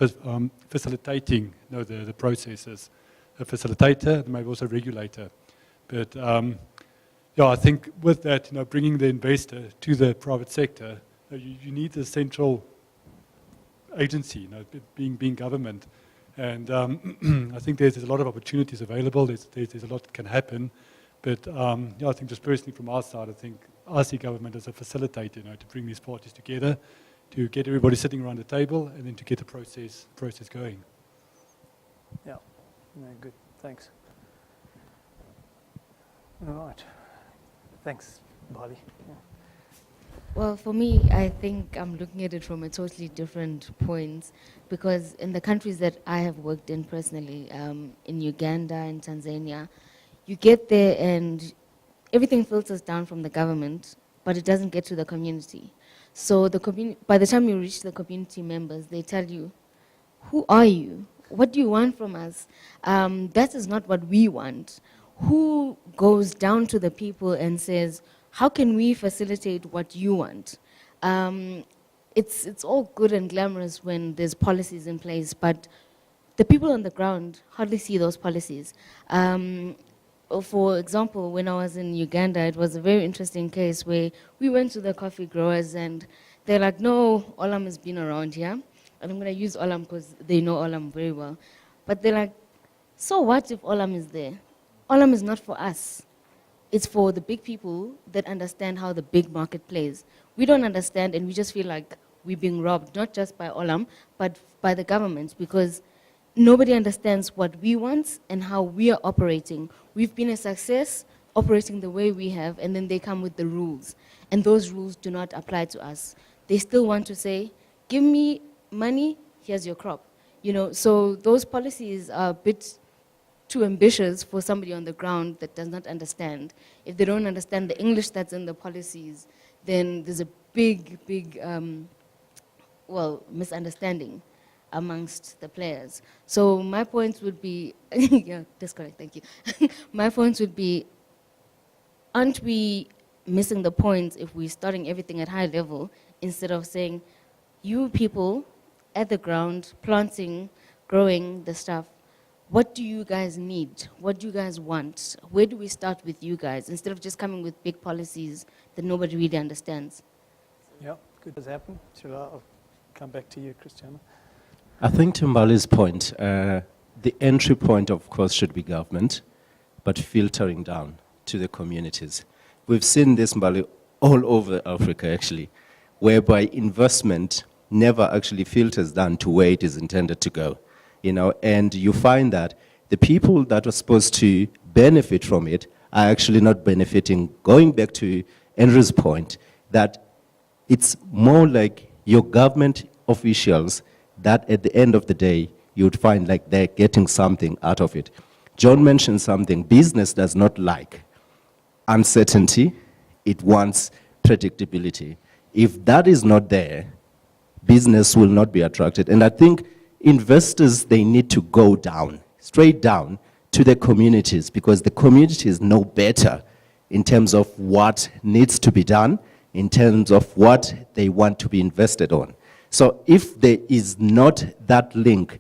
facilitating the processes. A facilitator, maybe also a regulator. But I think with that, bringing the investor to the private sector, you need a central agency, being government. And I think there's a lot of opportunities available. There's a lot that can happen. But I think just personally from our side, I see government as a facilitator, to bring these parties together, to get everybody sitting around the table, and then to get the process going. Yeah. No, good. Thanks. All right. Thanks, Bali. Yeah. Well, for me, I think I'm looking at it from a totally different point, because in the countries that I have worked in personally, in Uganda and Tanzania, you get there and everything filters down from the government, but it doesn't get to the community. So by the time you reach the community members, they tell you, who are you? What do you want from us? That is not what we want. Who goes down to the people and says, how can we facilitate what you want? It's all good and glamorous when there's policies in place, but the people on the ground hardly see those policies. For example, when I was in Uganda, it was a very interesting case where we went to the coffee growers and they're like, no, Olam has been around here. And I'm going to use Olam because they know Olam very well. But they're like, so what if Olam is there? Olam is not for us. It's for the big people that understand how the big market plays. We don't understand, and we just feel like we're being robbed, not just by Olam, but by the government, because nobody understands what we want and how we are operating. We've been a success operating the way we have, and then they come with the rules. And those rules do not apply to us. They still want to say, give me money, here's your crop. You know, so those policies are a bit too ambitious for somebody on the ground that does not understand. If they don't understand the English that's in the policies, then there's a big, misunderstanding amongst the players. So my points would be, yeah, that's correct, thank you. My points would be, aren't we missing the point if we're starting everything at high level instead of saying, you people at the ground, planting, growing the stuff, what do you guys need? What do you guys want? Where do we start with you guys? Instead of just coming with big policies that nobody really understands. Yeah, good has happened. I'll come back to you, Christiana. I think to Mbali's point, the entry point, of course, should be government, but filtering down to the communities. We've seen this, Mbali, all over Africa, actually, whereby investment never actually filters down to where it is intended to go. You know, and you find that the people that are supposed to benefit from it are actually not benefiting. Going back to Andrew's point, that it's more like your government officials that at the end of the day, you'd find like they're getting something out of it. John mentioned something, business does not like uncertainty, it wants predictability. If that is not there, business will not be attracted. And I think investors, they need to go down, straight down to the communities, because the communities know better in terms of what needs to be done, in terms of what they want to be invested on. So if there is not that link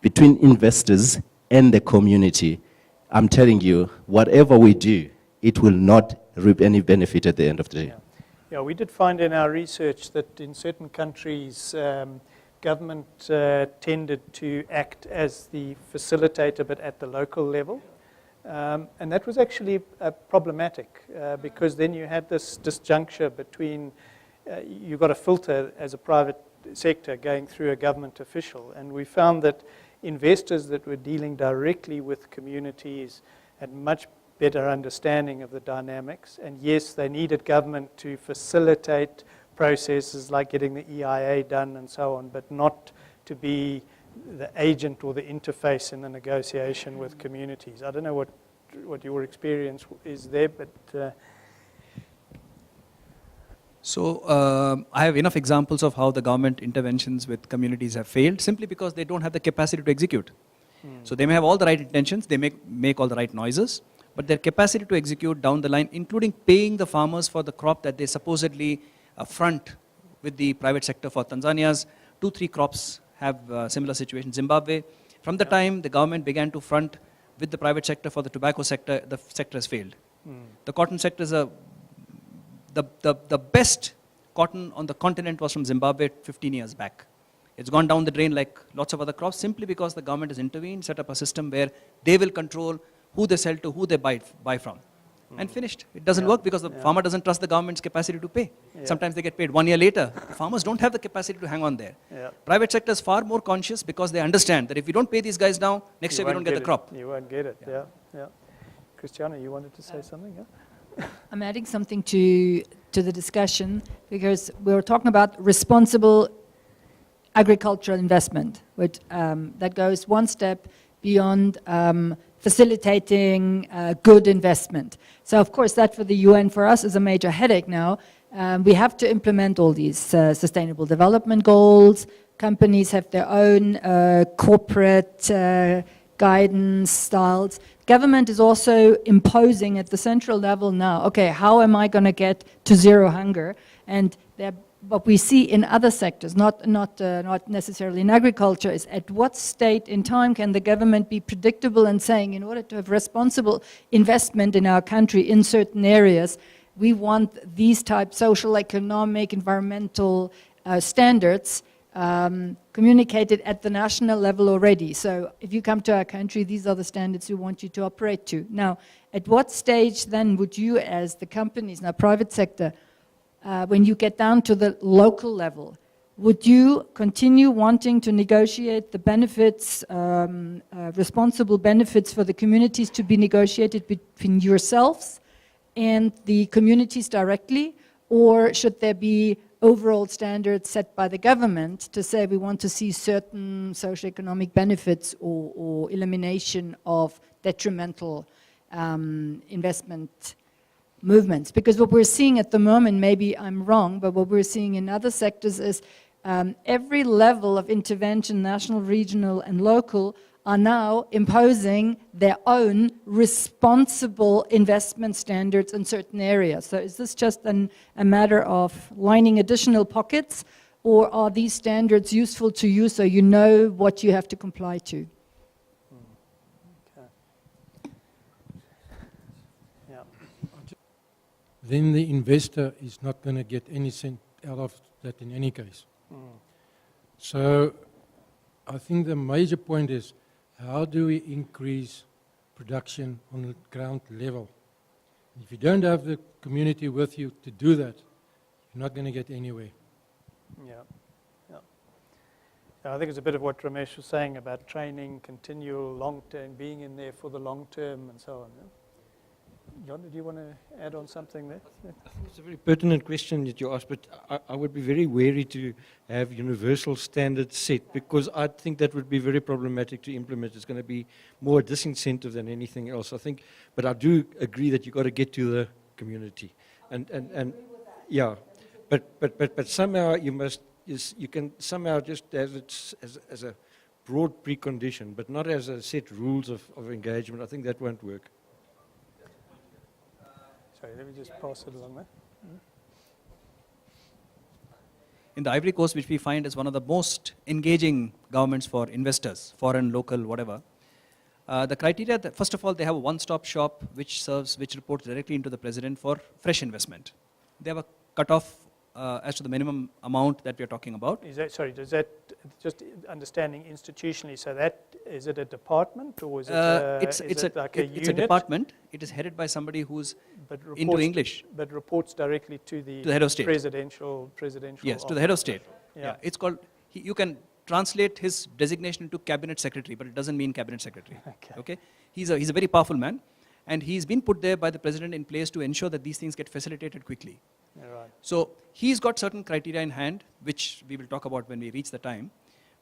between investors and the community, I'm telling you, whatever we do, it will not reap any benefit at the end of the day. Yeah. Yeah, we did find in our research that in certain countries, government tended to act as the facilitator, but at the local level. And that was actually problematic because then you had this disjuncture between, you got a filter as a private sector going through a government official. And we found that investors that were dealing directly with communities had much better understanding of the dynamics. And yes, they needed government to facilitate processes like getting the EIA done and so on, but not to be the agent or the interface in the negotiation with communities. I don't know what your experience is there, but... So I have enough examples of how the government interventions with communities have failed simply because they don't have the capacity to execute. So they may have all the right intentions, they make all the right noises, but their capacity to execute down the line, including paying the farmers for the crop that they supposedly front with the private sector for Tanzania's 2-3 crops have similar situations. Zimbabwe, from the time the government began to front with the private sector for the tobacco sector, the sector has failed. The cotton sector is the best cotton on the continent was from Zimbabwe 15 years back. It's gone down the drain like lots of other crops simply because the government has intervened, set up a system where they will control who they sell to, who they buy from. And finished. It doesn't work because the farmer doesn't trust the government's capacity to pay. Sometimes they get paid 1 year later. The farmers don't have the capacity to hang on there. Private sector is far more conscious because they understand that if we don't pay these guys now, next year we don't get the crop. You won't get it, yeah. Christiana, you wanted to say something, yeah? I'm adding something to the discussion because we were talking about responsible agricultural investment, which that goes one step beyond facilitating good investment. So of course that for the UN, for us, is a major headache now. We have to implement all these sustainable development goals. Companies have their own corporate guidance styles. Government is also imposing at the central level now, okay, how am I going to get to zero hunger? And what we see in other sectors, not necessarily in agriculture, is at what state in time can the government be predictable and saying, in order to have responsible investment in our country in certain areas, we want these type social, economic, environmental standards communicated at the national level already. So if you come to our country, these are the standards we want you to operate to. Now, at what stage then would you, as the companies, now private sector, when you get down to the local level, would you continue wanting to negotiate the benefits, responsible benefits for the communities to be negotiated between yourselves and the communities directly? Or should there be overall standards set by the government to say we want to see certain socioeconomic benefits or elimination of detrimental investment movements? Because what we're seeing at the moment, maybe I'm wrong, but what we're seeing in other sectors is every level of intervention, national, regional, and local, are now imposing their own responsible investment standards in certain areas. So is this just a matter of lining additional pockets, or are these standards useful to you so you know what you have to comply to? Then the investor is not going to get any cent out of that in any case. So I think the major point is, how do we increase production on the ground level? If you don't have the community with you to do that, you're not going to get anywhere. Yeah. I think it's a bit of what Ramesh was saying about training, continual long-term, being in there for the long term and so on. Yeah? John, did you want to add on something there? I think it's a very pertinent question that you asked, but I would be very wary to have universal standards set, because I think that would be very problematic to implement. It's going to be more a disincentive than anything else, I think. But I do agree that you've got to get to the community. And yeah, but somehow you can somehow just have it as a broad precondition, but not as a set rules of engagement. I think that won't work. Sorry, let me just pass it along there. In the Ivory Coast, which we find is one of the most engaging governments for investors, foreign, local, whatever, the criteria, that first of all, they have a one-stop shop which reports directly into the president for fresh investment. They have a cutoff as to the minimum amount that we are talking about. Does that, just understanding institutionally, so that, is it a department or is it like a unit? It's a department. It is headed by somebody who's into English. But reports directly to the head of state. Presidential Yes, office. to the head of state. Yeah. It's called, you can translate his designation into cabinet secretary, but it doesn't mean cabinet secretary. Okay? He's a very powerful man, and he's been put there by the president in place to ensure that these things get facilitated quickly. Yeah, right. So he's got certain criteria in hand, which we will talk about when we reach the time.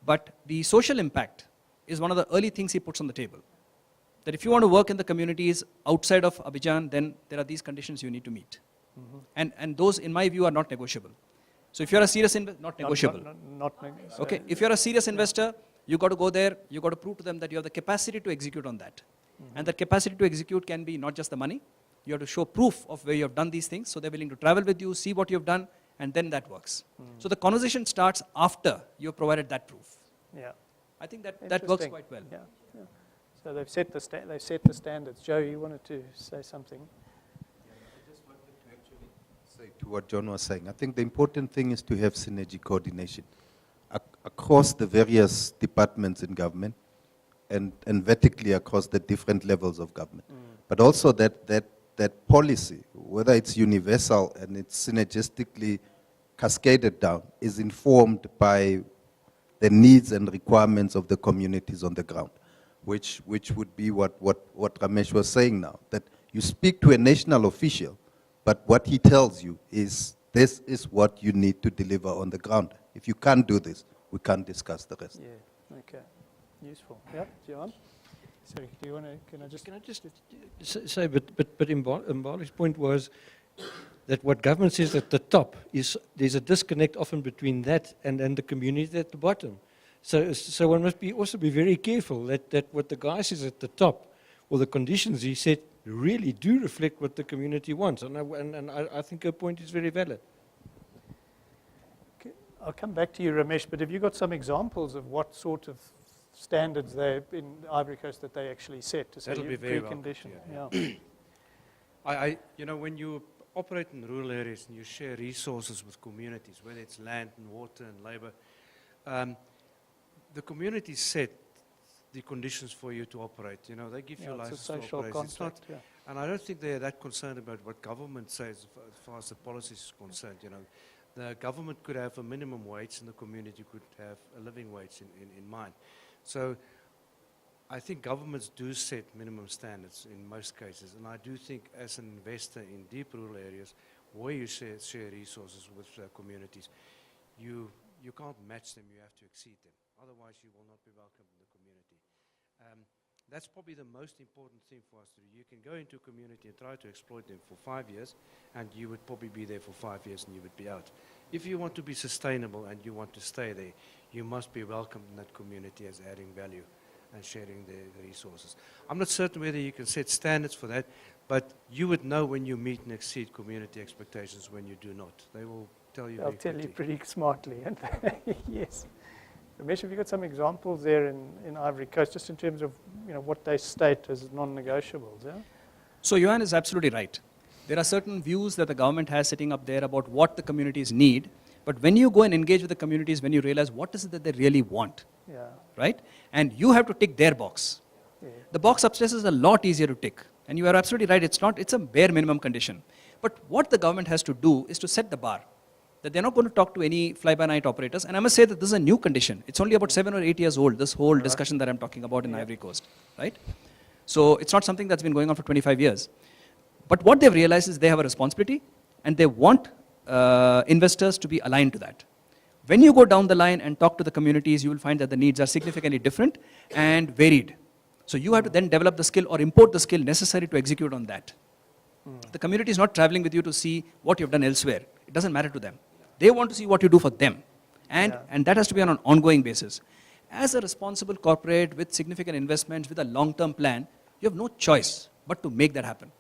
But the social impact is one of the early things he puts on the table. That if you want to work in the communities outside of Abidjan, then there are these conditions you need to meet. And those, in my view, are not negotiable. So if you're a serious investor, not negotiable. Not negotiable. Okay, if you're a serious investor, you got to go there, you got to prove to them that you have the capacity to execute on that. And that capacity to execute can be not just the money. You have to show proof of where you have done these things, so they're willing to travel with you, see what you've done, and then that works. So the conversation starts after you've provided that proof. Yeah. I think that works quite well. Yeah. So they've set the standards. Joe, you wanted to say something? I just wanted to actually say to what John was saying. I think the important thing is to have synergy coordination across the various departments in government and vertically across the different levels of government. But also that policy, whether it's universal and it's synergistically cascaded down, is informed by the needs and requirements of the communities on the ground, which would be what Ramesh was saying now, that you speak to a national official, but what he tells you is, this is what you need to deliver on the ground. If you can't do this, we can't discuss the rest. Yeah, okay. Useful. Yeah, John? Sorry, do you want to, can I just say, but Mbali's point was that what government says at the top is there's a disconnect often between that and the community at the bottom. So one must also be very careful that what the guy says at the top, or the conditions he set, really do reflect what the community wants. And I think her point is very valid. Okay. I'll come back to you, Ramesh, but have you got some examples of what sort of standards there in Ivory Coast that they actually set to say That'll be very precondition? Yeah. You know, when you operate in rural areas and you share resources with communities, whether it's land and water and labor, the communities set the conditions for you to operate. You know, they give you a license to operate. It's not, and I don't think they're that concerned about what government says as far as the policy is concerned. You know, The government could have a minimum wage and the community could have a living wage in mind. So I think governments do set minimum standards in most cases, and I do think as an investor in deep rural areas where you share resources with communities, you can't match them, you have to exceed them. Otherwise you will not be welcome in the community. That's probably the most important thing for us to do. You can go into a community and try to exploit them for 5 years, and you would probably be there for 5 years and you would be out. If you want to be sustainable and you want to stay there, you must be welcomed in that community as adding value and sharing the resources. I'm not certain whether you can set standards for that, but you would know when you meet and exceed community expectations when you do not. They will tell you They'll very tell you quickly. pretty smartly. Yes. Ramesh, have you got some examples there in Ivory Coast, just in terms of what they state as non-negotiables? Yeah? So Johan is absolutely right. There are certain views that the government has sitting up there about what the communities need, but when you go and engage with the communities, when you realize what is it that they really want, Yeah. right? And you have to tick their box. Yeah. The box upstairs is a lot easier to tick. And you are absolutely right, it's a bare minimum condition. But what the government has to do is to set the bar. That they're not going to talk to any fly-by-night operators. And I must say that this is a new condition. It's only about 7 or 8 years old, this whole discussion that I'm talking about in Ivory Coast, right? So it's not something that's been going on for 25 years. But what they've realized is they have a responsibility, and they want investors to be aligned to that. When you go down the line and talk to the communities, you will find that the needs are significantly different and varied. So you have to then develop the skill or import the skill necessary to execute on that. The community is not traveling with you to see what you've done elsewhere. It doesn't matter to them. They want to see what you do for them. And that has to be on an ongoing basis. As a responsible corporate with significant investments, with a long-term plan, you have no choice but to make that happen.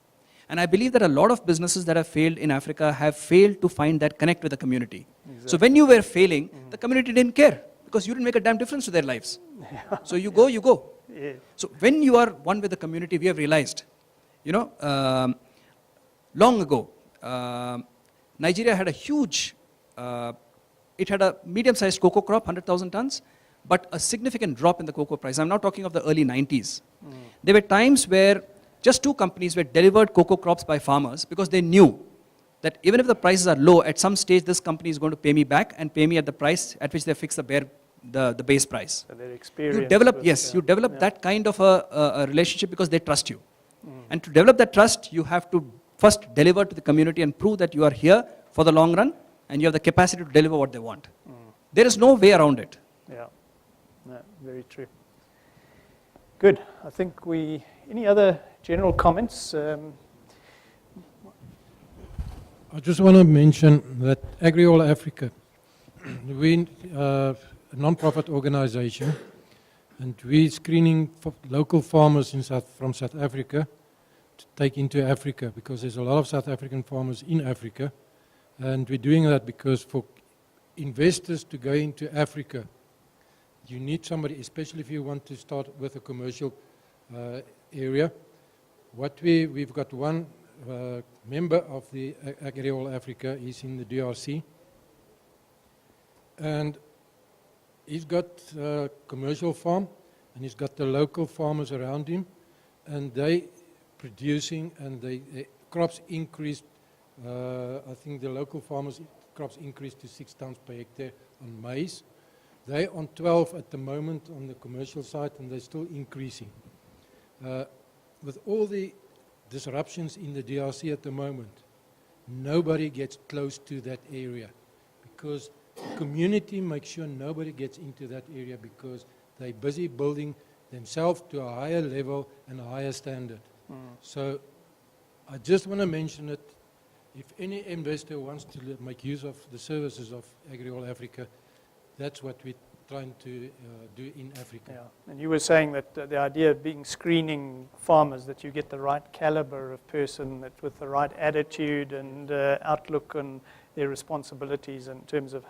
And I believe that a lot of businesses that have failed in Africa have failed to find that connect with the community. Exactly. So when you were failing, the community didn't care because you didn't make a damn difference to their lives. So you go. Yeah. So when you are one with the community, we have realized, long ago, Nigeria had a huge, it had a medium-sized cocoa crop, 100,000 tons, but a significant drop in the cocoa price. I'm now talking of the early 90s. There were times where just 2 companies were delivered cocoa crops by farmers because they knew that even if the prices are low, at some stage this company is going to pay me back and pay me at the price at which they fix the base price. So their experience. You develop that kind of a relationship because they trust you. And to develop that trust, you have to first deliver to the community and prove that you are here for the long run and you have the capacity to deliver what they want. There is no way around it. Yeah, no, very true. Good. I think any other general comments? I just want to mention that AgriAll Africa, we're a non-profit organization, and we're screening for local farmers from South Africa to take into Africa, because there's a lot of South African farmers in Africa, and we're doing that because for investors to go into Africa, you need somebody, especially if you want to start with a commercial area. We've got one member of the AgriAll Africa is in the DRC, and he's got a commercial farm, and he's got the local farmers around him, and they producing, and the crops increased. I think the local farmers' crops increased to 6 tons per hectare on maize. They're on 12 at the moment on the commercial side, and they're still increasing. With all the disruptions in the DRC at the moment, nobody gets close to that area, because the community makes sure nobody gets into that area because they're busy building themselves to a higher level and a higher standard. So I just want to mention it. If any investor wants to make use of the services of AgriAll Africa, that's what we're trying to do in Africa. Yeah. And you were saying that the idea of being screening farmers, that you get the right caliber of person that with the right attitude and outlook on their responsibilities in terms of,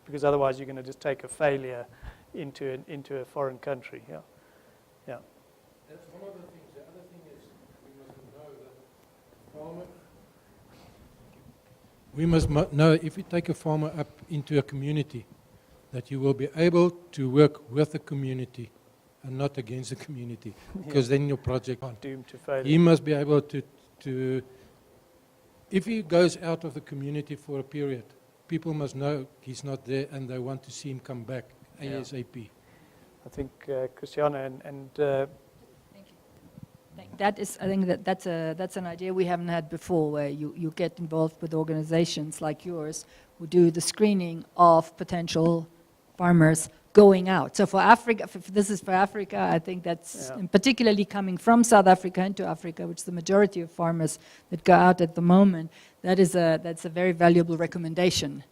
because otherwise you're going to just take a failure into a foreign country. Yeah. Yeah. That's one of the things. The other thing is we must know if we take a farmer up into a community, that you will be able to work with the community and not against the community, because then your project is doomed to failure. He must be able to, if he goes out of the community for a period, people must know he's not there and they want to see him come back ASAP. I think Christiana and That is, I think that's an idea we haven't had before, where you get involved with organizations like yours who do the screening of potential farmers going out. So for Africa, this is for Africa, I think that's particularly coming from South Africa into Africa, which is the majority of farmers that go out at the moment. That's a very valuable recommendation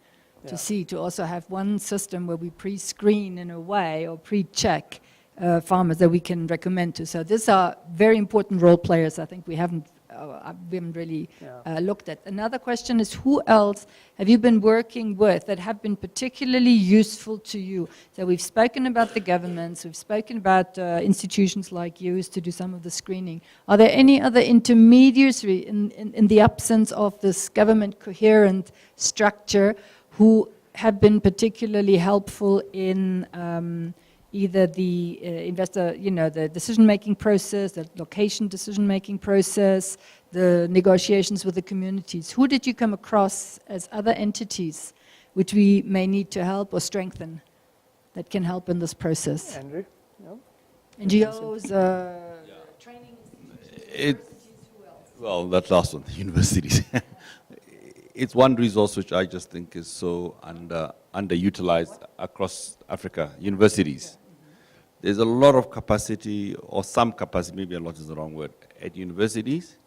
to see, to also have one system where we pre-screen in a way, or pre-check farmers that we can recommend to. So these are very important role players. I think we haven't really looked at. Another question is, who else have you been working with that have been particularly useful to you? So we've spoken about the governments, we've spoken about institutions like yours to do some of the screening. Are there any other intermediaries in the absence of this government coherent structure who have been particularly helpful in either the investor, the decision-making process, the location decision-making process, the negotiations with the communities? Who did you come across as other entities which we may need to help or strengthen that can help in this process? Andrew? NGOs, training institutions, who else? Well, that last one, the universities. It's one resource which I just think is so underutilized across Africa, universities. There's a lot of capacity, or some capacity, maybe a lot is the wrong word, at universities.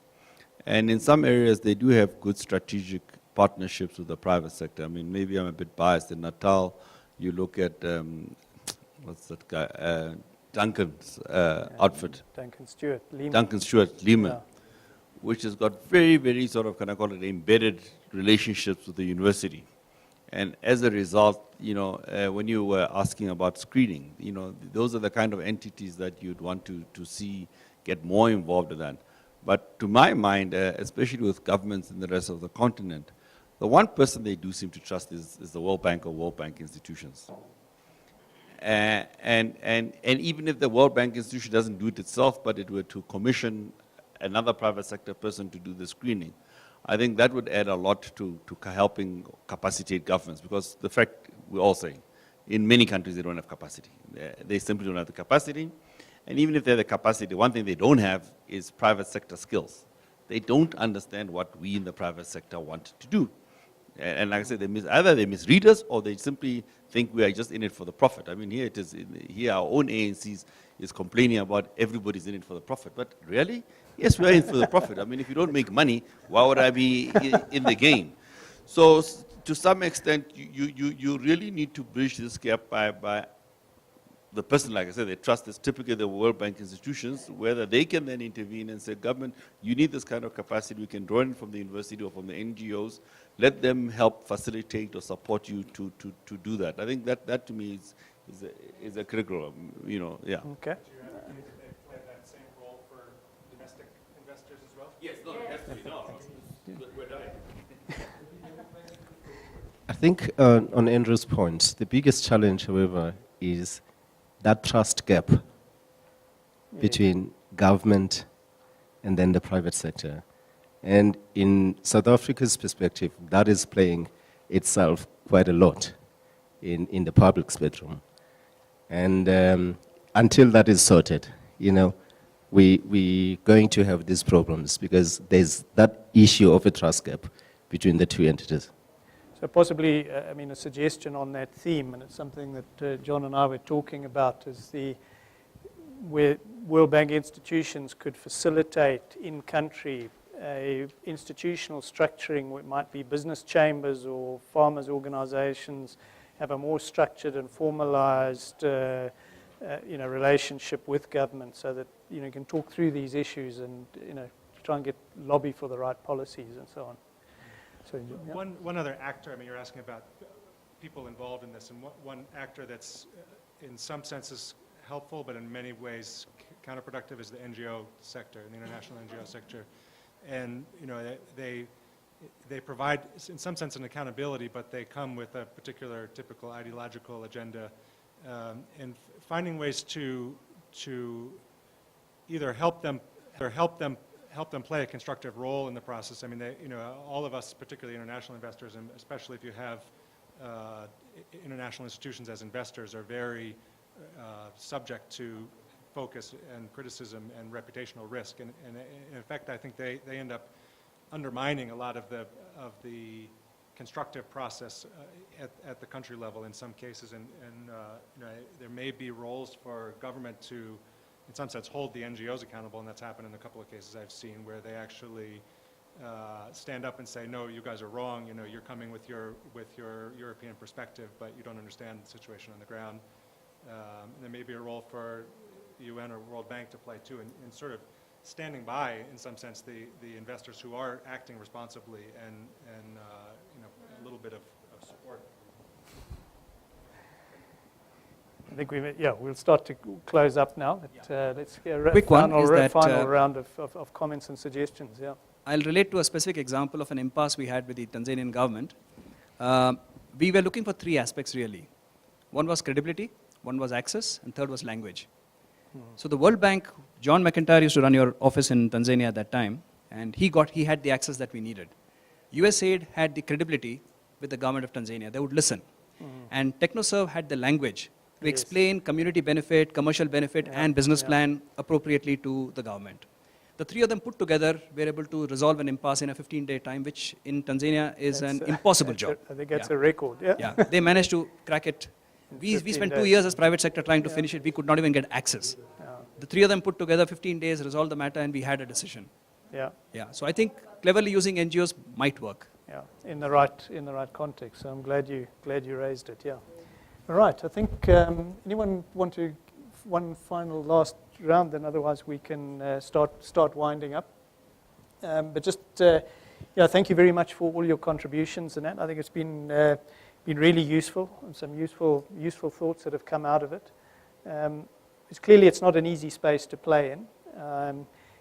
And in some areas, they do have good strategic partnerships with the private sector. I mean, maybe I'm a bit biased. In Natal, you look at, what's that guy, Duncan's outfit. Duncan Stewart, Lehman. Duncan Stewart, Lehman, which has got very, very sort of, can I call it, embedded relationships with the university. And as a result, when you were asking about screening, those are the kind of entities that you'd want to see get more involved in that. But to my mind, especially with governments in the rest of the continent, the one person they do seem to trust is the World Bank or World Bank institutions. And even if the World Bank institution doesn't do it itself, but it were to commission another private sector person to do the screening, I think that would add a lot to helping capacitate governments, because the fact we're all saying, in many countries they don't have capacity. They simply don't have the capacity. And even if they have the capacity, one thing they don't have is private sector skills. They don't understand what we in the private sector want to do. And like I said, either they misread us, or they simply think we are just in it for the profit. I mean, here it is. Here our own ANCs is complaining about everybody's in it for the profit. But really, yes, we are in for the profit. I mean, if you don't make money, why would I be in the game? So to some extent, you really need to bridge this gap by the person, like I said, they trust is typically the World Bank institutions, whether they can then intervene and say, government, you need this kind of capacity. We can draw in from the university or from the NGOs. Let them help facilitate or support you to do that. I think that to me is a critical, yeah. Okay. Play that same role for domestic investors as well? Yes, no, it has to be. No, we're dying. I think on Andrew's point, the biggest challenge, however, is that trust gap between government and then the private sector. And in South Africa's perspective, that is playing itself quite a lot in the public spectrum. And until that is sorted, we're going to have these problems, because there's that issue of a trust gap between the two entities. So possibly, a suggestion on that theme, and it's something that John and I were talking about, is where World Bank institutions could facilitate in-country institutional structuring, where it might be business chambers or farmers' organizations, have a more structured and formalized relationship with government, so that you can talk through these issues and try and lobby for the right policies and so on. So, yeah. One other actor, you're asking about people involved in this, and one actor that's in some senses helpful, but in many ways counterproductive, is the NGO sector, the international NGO sector. And they provide, in some sense, an accountability, but they come with a particular typical ideological agenda, and finding ways to either help them help them play a constructive role in the process. I mean, all of us, particularly international investors, and especially if you have international institutions as investors, are very subject to focus and criticism and reputational risk. And in effect, I think they end up undermining a lot of the constructive process at the country level in some cases. And there may be roles for government to, in some sense, hold the NGOs accountable, and that's happened in a couple of cases I've seen where they actually stand up and say, no, you guys are wrong, you're coming with your European perspective, but you don't understand the situation on the ground. There may be a role for the UN or World Bank to play too, in sort of standing by, in some sense, the investors who are acting responsibly and a little bit of support. I think we'll start to close up now. But, let's hear Quick one is that, final round of comments and suggestions. Yeah. I'll relate to a specific example of an impasse we had with the Tanzanian government. We were looking for three aspects really. One was credibility, one was access, and third was language. So the World Bank, John McIntyre used to run your office in Tanzania at that time, and he had the access that we needed. USAID had the credibility with the government of Tanzania. They would listen. And TechnoServe had the language to explain community benefit, commercial benefit, and business plan appropriately to the government. The three of them put together were able to resolve an impasse in a 15-day time, which in Tanzania is an impossible job. I think that's a record. Yeah. They managed to crack it. We spent 2 years as private sector trying to finish it. We could not even get access. The three of them put together 15 days, resolved the matter, and we had a decision. Yeah. So I think cleverly using NGOs might work. Yeah, in the right context. So I'm glad you raised it. Yeah. All right. I think anyone want to one final last round? Then otherwise we can start winding up. But just thank you very much for all your contributions and that. I think it's been really useful and some useful thoughts that have come out of it. Clearly it's not an easy space to play in,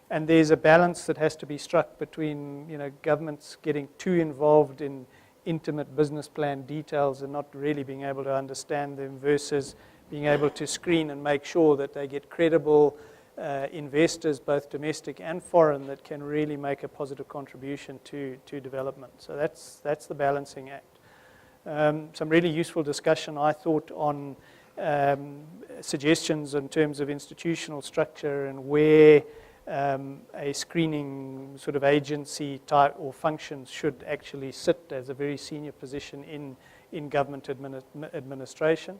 and there's a balance that has to be struck between governments getting too involved in intimate business plan details and not really being able to understand them versus being able to screen and make sure that they get credible investors, both domestic and foreign, that can really make a positive contribution to development. So that's the balancing act. Some really useful discussion, I thought, on suggestions in terms of institutional structure and where a screening sort of agency type or functions should actually sit as a very senior position in government administration.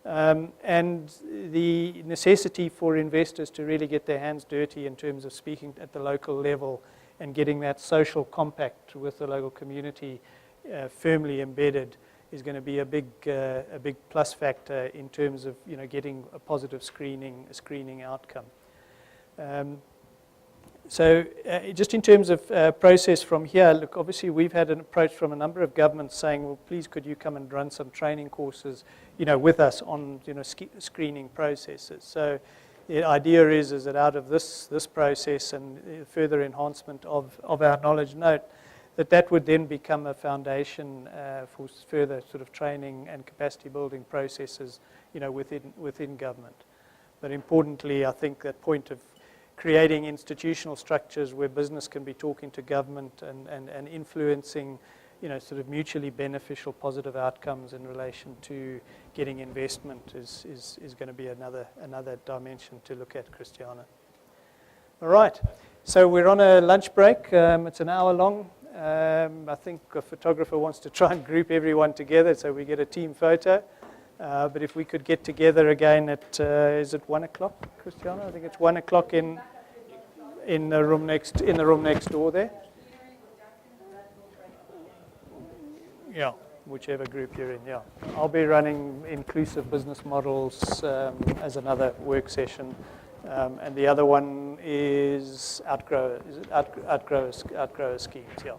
And the necessity for investors to really get their hands dirty in terms of speaking at the local level and getting that social compact with the local community firmly embedded is going to be a big plus factor in terms of getting a positive screening outcome. So just in terms of process from here, look, obviously we've had an approach from a number of governments saying, well, please could you come and run some training courses with us on screening processes. So the idea is that out of this process and further enhancement of our knowledge note, that would then become a foundation for further sort of training and capacity building processes, within government. But importantly, I think that point of creating institutional structures where business can be talking to government and influencing, sort of mutually beneficial positive outcomes in relation to getting investment is going to be another dimension to look at, Christiana. All right, so we're on a lunch break. It's an hour long. I think a photographer wants to try and group everyone together so we get a team photo. But if we could get together again at, is it 1 o'clock, Christiana? I think it's 1 o'clock in the room next door there. Yeah, whichever group you're in. Yeah, I'll be running inclusive business models as another work session. And the other one is outgrower schemes, yeah.